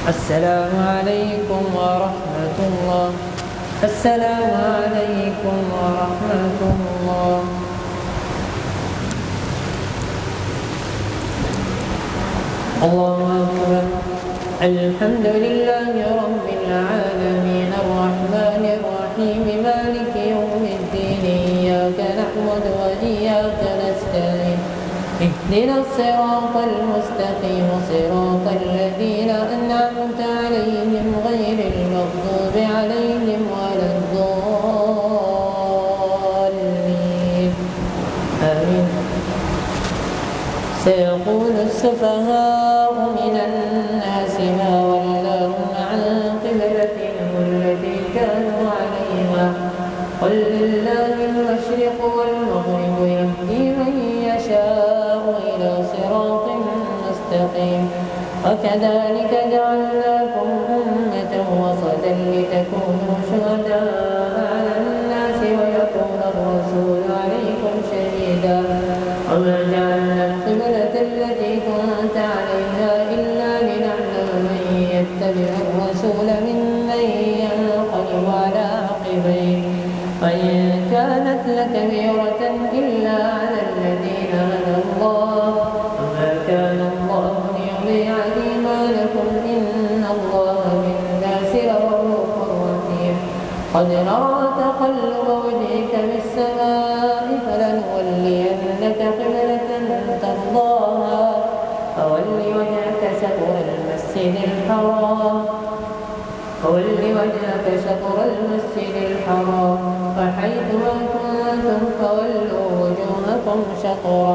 Speaker 1: السلام عليكم ورحمة الله. السلام عليكم ورحمة الله. الله أكبر. الحمد لله رب العالمين الرحمن الرحيم مالك يوم الدين إياك نعبد وإياك نستعين اهدنا الصراط المستقيم صراط الذين أنعمت عليهم غير المغضوب عليهم ولا الضالين آمين. سيقول السفهاء من الناس ما ولاهم عن قبلتهم التي كانوا عليها قل لله المشرق والمغرب يهدي من يشاء إلى صراط مستقيم. وكذلك جعلناكم أمة وسطا لتكونوا شهداء على الناس ويكون الرسول عليكم شهيدا. وما جعلنا القبلة التي كنت عليها إلا لنعلم من يتبع الرسول ممن ينقلب على عقبيه وإن كانت لكبيرة إلا على الذين هدى الله وما كان الله ليضيع إيمانكم إن الله بالناس لرؤوف رحيم. قد نرى تقلب وجهك في السماء فلنولينك قبلة ترضاها فول وجهك شطر المسجد الحرام فحيث ما كنتم فولوا وجوهكم شطرا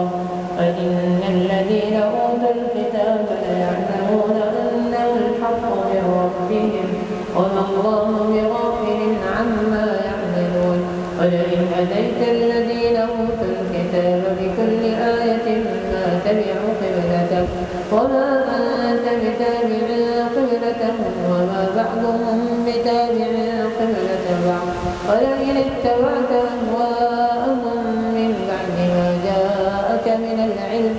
Speaker 1: فإن الذين أوتوا الكتاب ليعلمون أنه الحق من ربهم وما الله بغافل عما يعملون. ولئن أتيت الذين أوتوا الكتاب بكل آية ما تبعوا قبلتك وما أنت بتابع قبلتهم وما بعضهم بتابع قبلة بعض ولئن اتبعت أهواءهم من بعد ما جاءك من العلم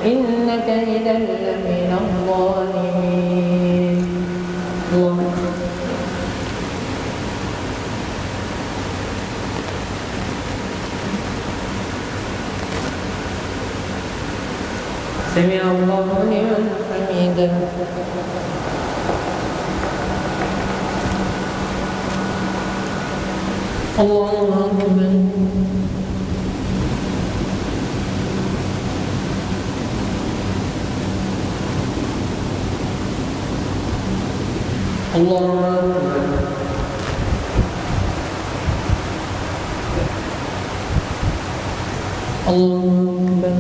Speaker 1: إنك إذا لمن الظالمين. سمع الله لمن حمده. الله أكبر. الله أكبر. الله أكبر.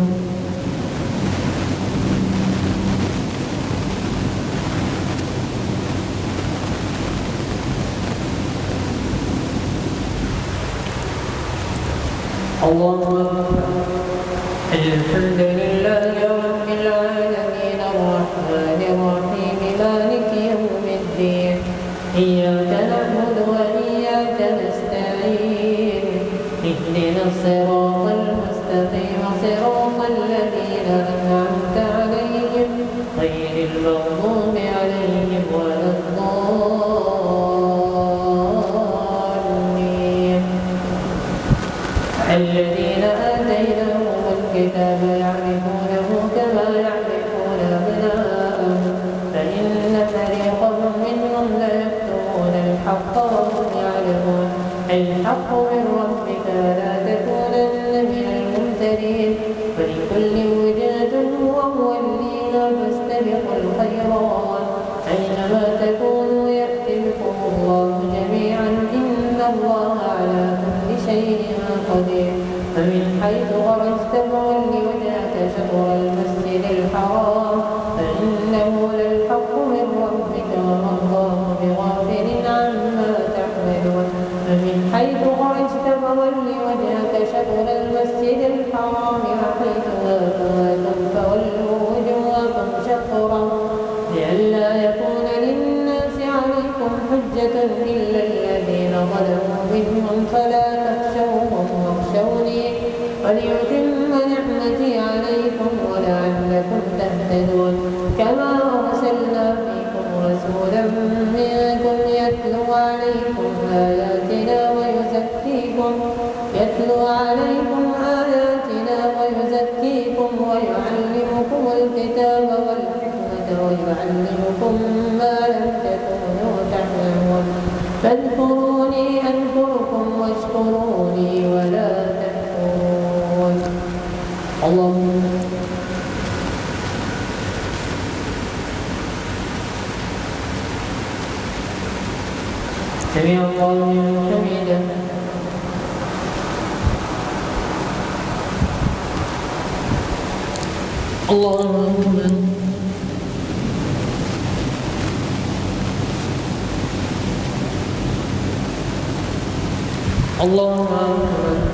Speaker 1: الله أكبر. الحمد لله رب العالمين الرحمن الرحيم مالك يوم الدين إياك نعبد اهدنا الصراط المستقيم صراط الذين أنعمت عليهم غير المغضوب عليهم ولا الضالين الذين آتيناهم الكتاب يعرفونه كما يعرفون أبناءهم فإن فريقا منهم ليكتمون الحق وهم يعلمون الحق من ربك لا تكونن من الممترين ولكل وجهة هو موليها فاستبقوا الخيرات أينما تكونوا يأتي بكم الله جميعا إن الله على كل شيء قدير فمن حيث خرجت فول وجهك شطر المسجد الحرام فإنه للحق من ربك وما الله بغافل عما تعملون فمن حيث خرجت فول وجهك شطر المسجد الحرام وحيث ما كنتم فولوا وجوهكم شطره لئلا يكون للناس عليكم حجة إلا الذين ظلموا منهم فلا تخشوهم واخشوني وليتم نعمتي عليكم ولعلكم تهتدون كما أرسلنا فيكم رسولا منكم يتلو عليكم آياتنا ويعلمكم الكتاب والحكمة ويعلمكم ما لم تكونوا تعلمون فاذكروني أذكركم واشكروني ولا تكفرون اللهم سمع الله لمن حمده الله أكبر الله أكبر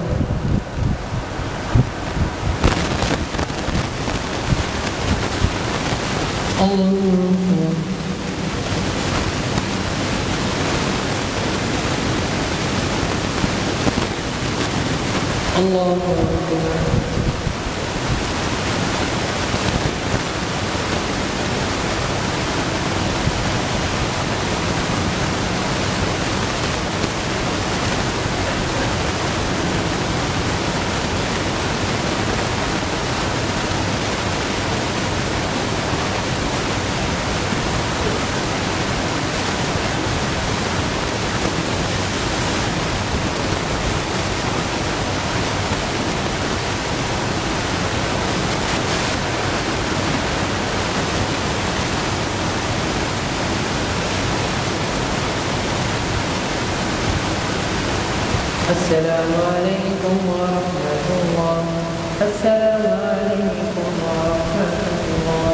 Speaker 1: الله أكبر السلام عليكم ورحمة الله السلام عليكم ورحمة الله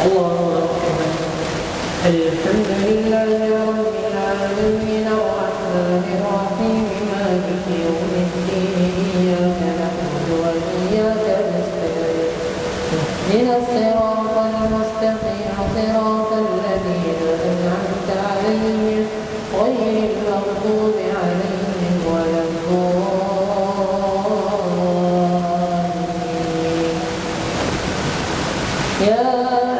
Speaker 1: الله أكبر الحمد لله رب العالمين الرحمن الرحيم مالك يوم الدين إياك نعبد وإياك نستعين اهدنا الصراط المستقيم صراط الذين أنعمت عليهم غير المغضوب عليهم ولا الضالين يا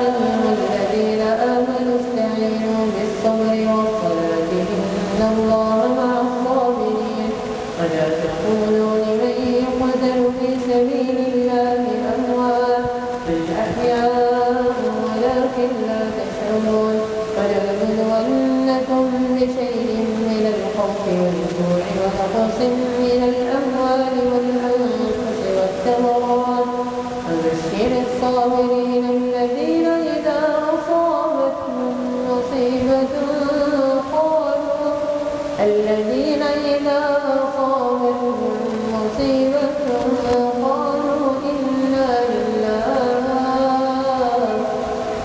Speaker 1: أيها الذين آمنوا استعينوا بالصبر والصلاة إن الله مع الصابرين ولا تقولوا لمن يقتل في سبيل الله أموات بل أحياء ولكن لا تشعرون ولنبلونكم بشيء من الخوف والجوع ونقص من الأموال والأنفس والثمرات وبشر الصابرين الذين إذا أصابتهم مصيبة قالوا إنا لله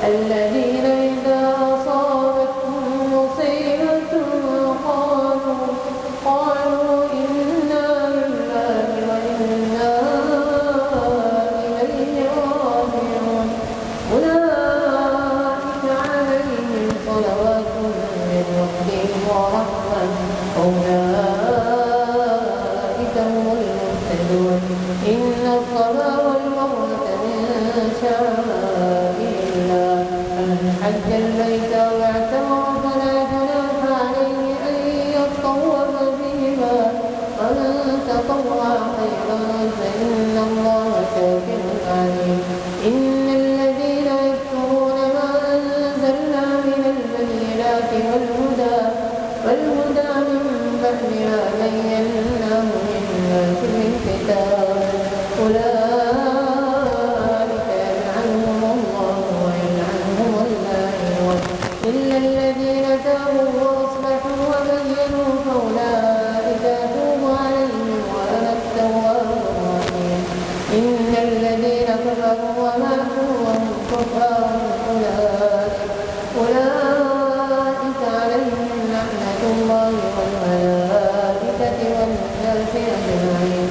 Speaker 1: الذين إذا أصابتهم مصيبة قالوا صلوات من ربهم ورحمة أولئك هم المهتدون إن الصفا والمروة من شعائر الله فمن حج البيت واعتمر فلا جناح عليه أن يطوف بهما ومن تطوع خيرا فإن الله شاكر عليم إن الذين يكفرون ما أنزلنا من البينات والهدى من بعد ما بيناه للناس في الكتاب أولئك يلعنهم الله ويلعنهم اللاعنون إلا الذين تابوا وأصلحوا وبينوا فأولئك أتوب عليهم وأنا التواب الرحيم إن الذين كفروا وماتوا وهم كفار أولئك عليهم لعنة الله والملائكة والناس أجمعين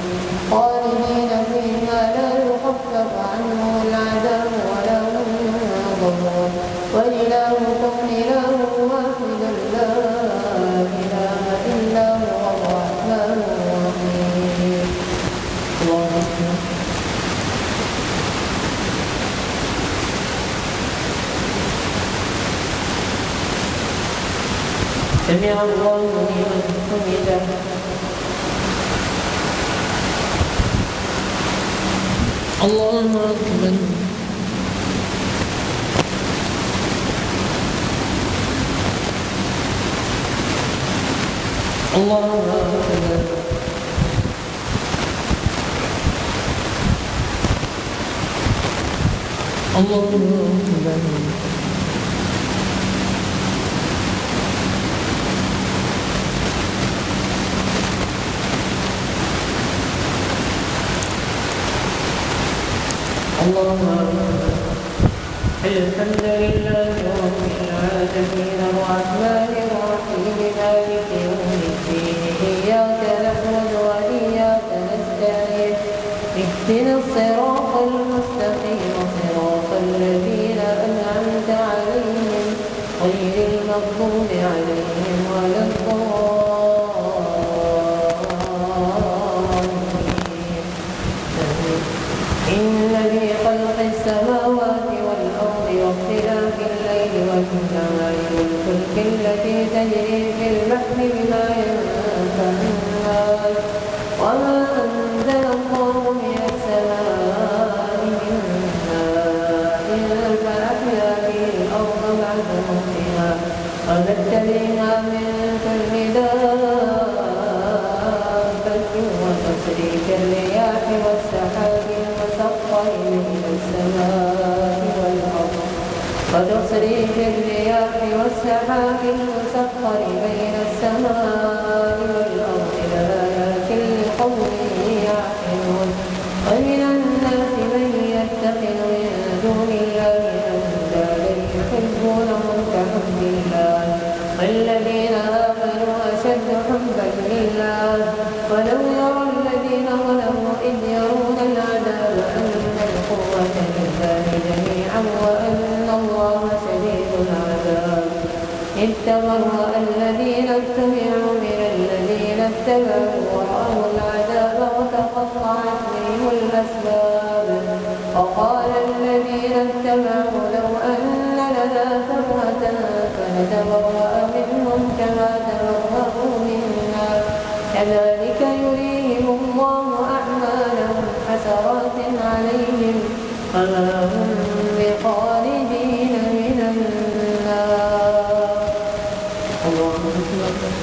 Speaker 1: خالدين فيها لا يخفف عنهم العذاب ولا هم ينظرون وإلهكم إله واحد لا إله إلا هو الرحمن الرحيم الله أكبر سمع الله لمن حمده الله أكبر الله أكبر الله أكبر الحمد لله رب العالمين الرحمن الرحيم مالك يوم الدين إياك نعبد وإياك نستعين اهدنا الصراط المستقيم صراط الذين أنعمت عليهم غير المغضوب عليهم ولا إن في خلق السماوات والأرض واختلاف الليل والنهار والفلك التي تجري في البحر بما ينفع الناس وما أنزل الله من السماء من ماء فأحيا به الأرض بعد موتها وبث فيها من كل دابة وتصريف الرياح والسحاب المسخر بين السماء والأرض وتصريف الرياح والسحاب المسخر بين السماء والأرض لآيات لقوم يعقلون ومن الناس من يتخذ من دون الله أندادا يحبونهم كحب الله والذين آمنوا أشد حبا لله ولو يرى الذين ظلموا إذ يرون العذاب أن القوة لله جميعا وأن الله شديد العذاب إذ تبرأ الذين اتبعوا من الذين اتبعوا ورأوا العذاب وتقطعت بهم الأسباب وقال الذين اتبعوا لو أن لنا كرة فنتبرأ منهم كما تبرأوا منا كذلك يريهم الله أعمالهم حسرات عليهم وما هم بخالدين من النار الله أكبر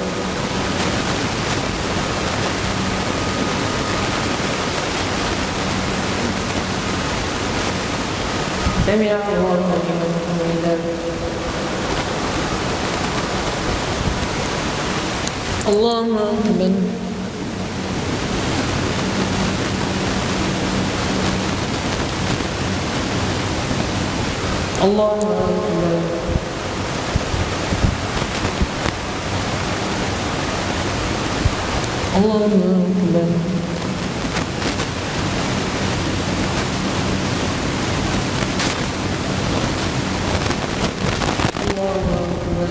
Speaker 1: سمع الله لمن حمده الله أكبر الله أكبر الله أكبر الله أكبر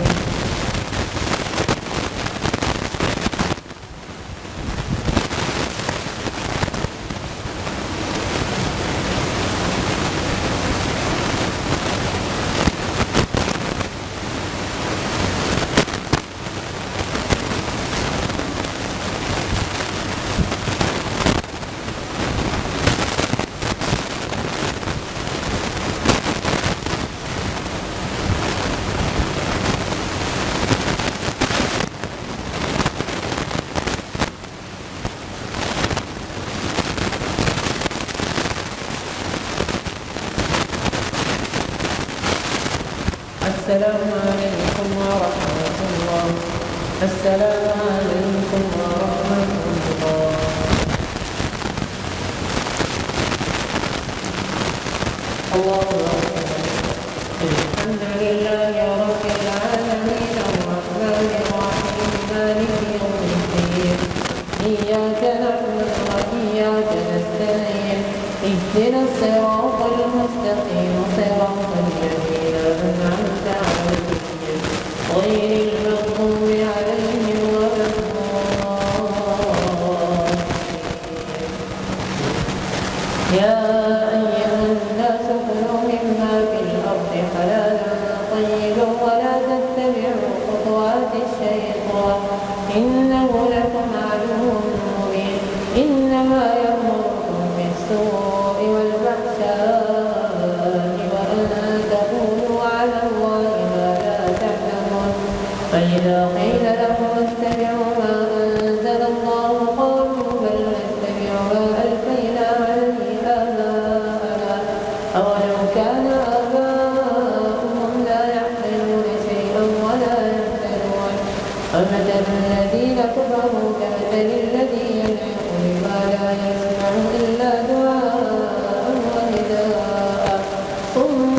Speaker 1: ورحمة الله. السلام عليكم ورحمة الله. الله أكبر. الحمد لله رب العالمين الرحمن الرحيم مالك يوم الدين. إياك نعبد وإياك نستعين. اهدنا الصراط المستقيم صراط الذين أنعمت عليهم غير المغضوب عليهم ولا الضالين. يا أيها الناس كلوا مما في الأرض حلالا طيبا ولا تتبعوا خطوات الشيطان إنه لكم عدو مبين. إنما يأمركم بالسوء والفحشاء وأن تقولوا على الله ما لا تعلمون. فإذا قيل لهم اتبعوا ما أنزل الله قالوا بل نتبع ما ألفينا عليه آباءنا أولو كان آباؤهم لا يعقلون شيئا ولا يهتدون. فمثل الذين كفروا كمثل الذي ينعق بما لا يسمع إلا دعاء ونداء صم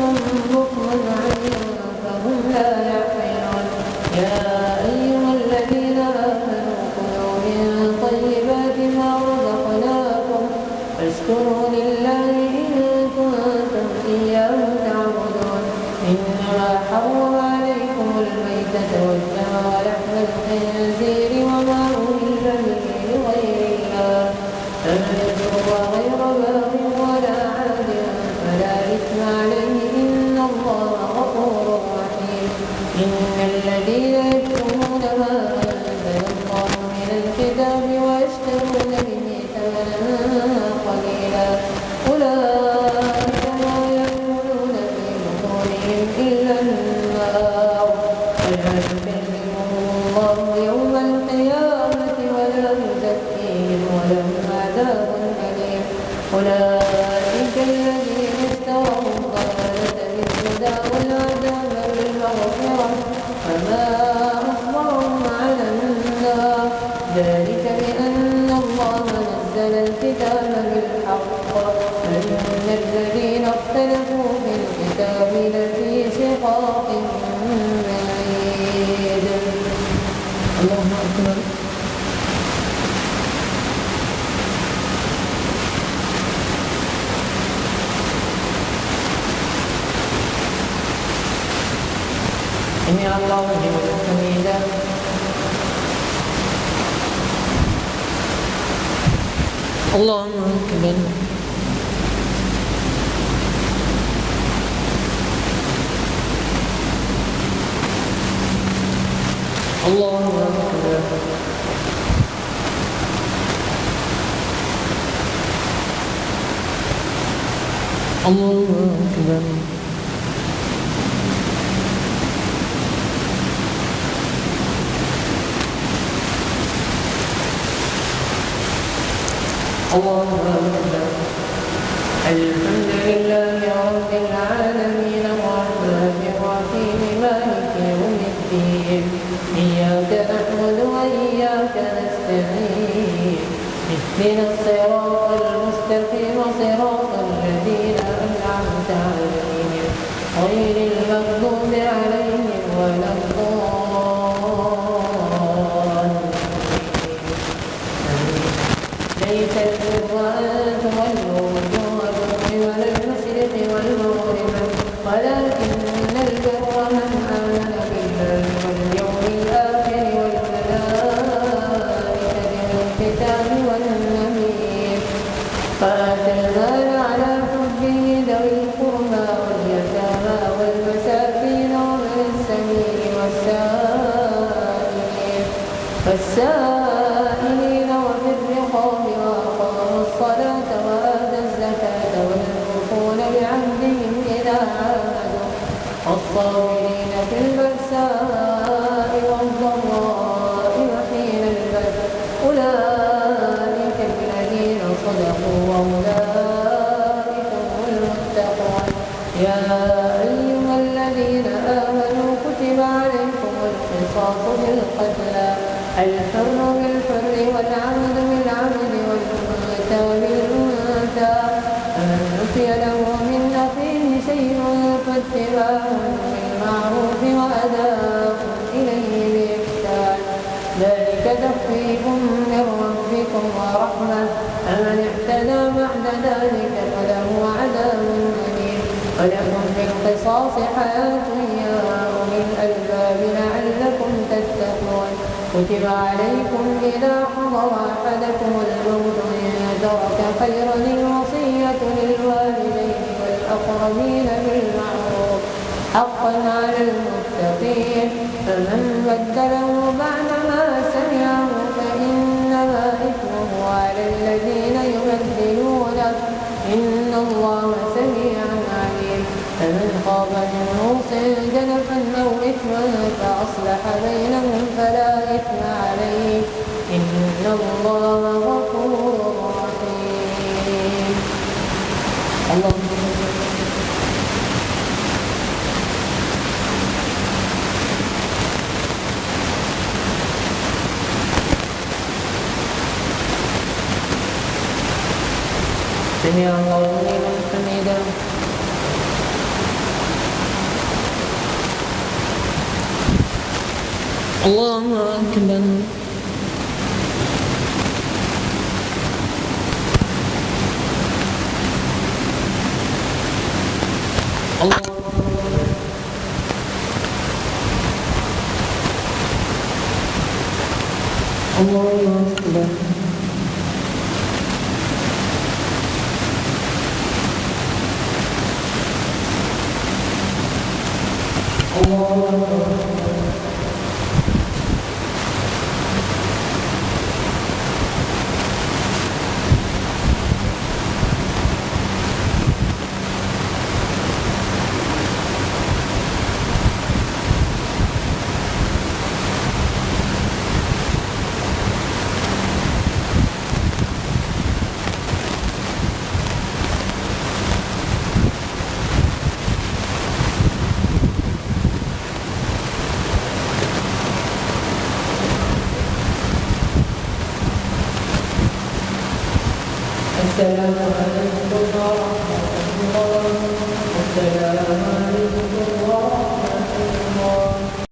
Speaker 1: بكم عمي فهم لا يعقلون. يا أيها الذين آمنوا كلوا من طيبات ما رزقناكم واشكروا لله إن كنتم إياه تعبدون. إنما حرم عليكم الميتة والدم ولحم الخنزير وما أهل به لغير الله فمن اضطر غير باغ ولا عاد فلا إثم عليه إن الله غفور رحيم. إن الذين يكتمون ما أنزل الله من الكتاب ويشترون به ثمنا قليلا أولئك ما يأكلون في بطونهم إلا النار ويكلمهم الله يوم القيامة ولا يزكيهم ولهم عذاب أليم. أولئك الذين اشتروا الضلالة بالهدى والعذاب بالمغفرة فما أصبرهم على النار ذلك بأن الله نزل الكتاب بالحق فإن الذين اختلفوا في الكتاب لفي شقاق بعيد. الله أكبر. سمع الله لمن حمده. الله أكبر. الله أكبر. الله أكبر. الله أكبر. الحمد لله رب العالمين الرحمن الرحيم مالك يوم الدين. إياك نعبد وإياك نستعين. اهدنا الصراط المستقيم صراط الذين أنعمت عليهم غير المغضوب عليهم ولا الضالين. ليس البر أن تولوا وجوهكم قبل المشرق والمغرب ولكن البر من آمن بالله واليوم الآخر والملائكة والكتاب والنبيين فآتى المال على حبه ذوي القربى واليتامى والمساكين وابن السبيل والسائلين وفي الرقاب وأقاموا الصلاة وآتوا الزكاة والموفون بعهدهم إذا عاهدوا والصابرين في البأساء والضراء وحين البأس أولئك الذين صدقوا وأولئك هم المتقون. يا أيها الذين آمنوا كتب عليكم والقصاص بالقتلى الحر بالحر والعبد بالعبد والأنثى بالأنثى فمن عفي له من أخيه شيء فاتباع بالمعروف وأداء إليه بإحسان ذلك تخفيف من ربكم ورحمة فمن اعتدى بعد ذلك فله عذاب أليم ولكم في القصاص حياة يا أولي الألباب لعلكم تتقون كتب عليكم إذا حضر أحدكم الموت إن ترك خيرا الوصية للوالدين والأقربين بالمعروف حقا على المتقين فمن بدله بعدما سمعه فإنما إثمه على الذين يبدلونه إن الله سميع عليم فمن خاف من موص جنفا أو إثما فأصلح بينهم فلا إثم عليه إن الله غفور رحيم. اللهم سمع الله لمن حمده. الله أكبر. الله أكبر. السلام عليكم ورحمة الله. السلام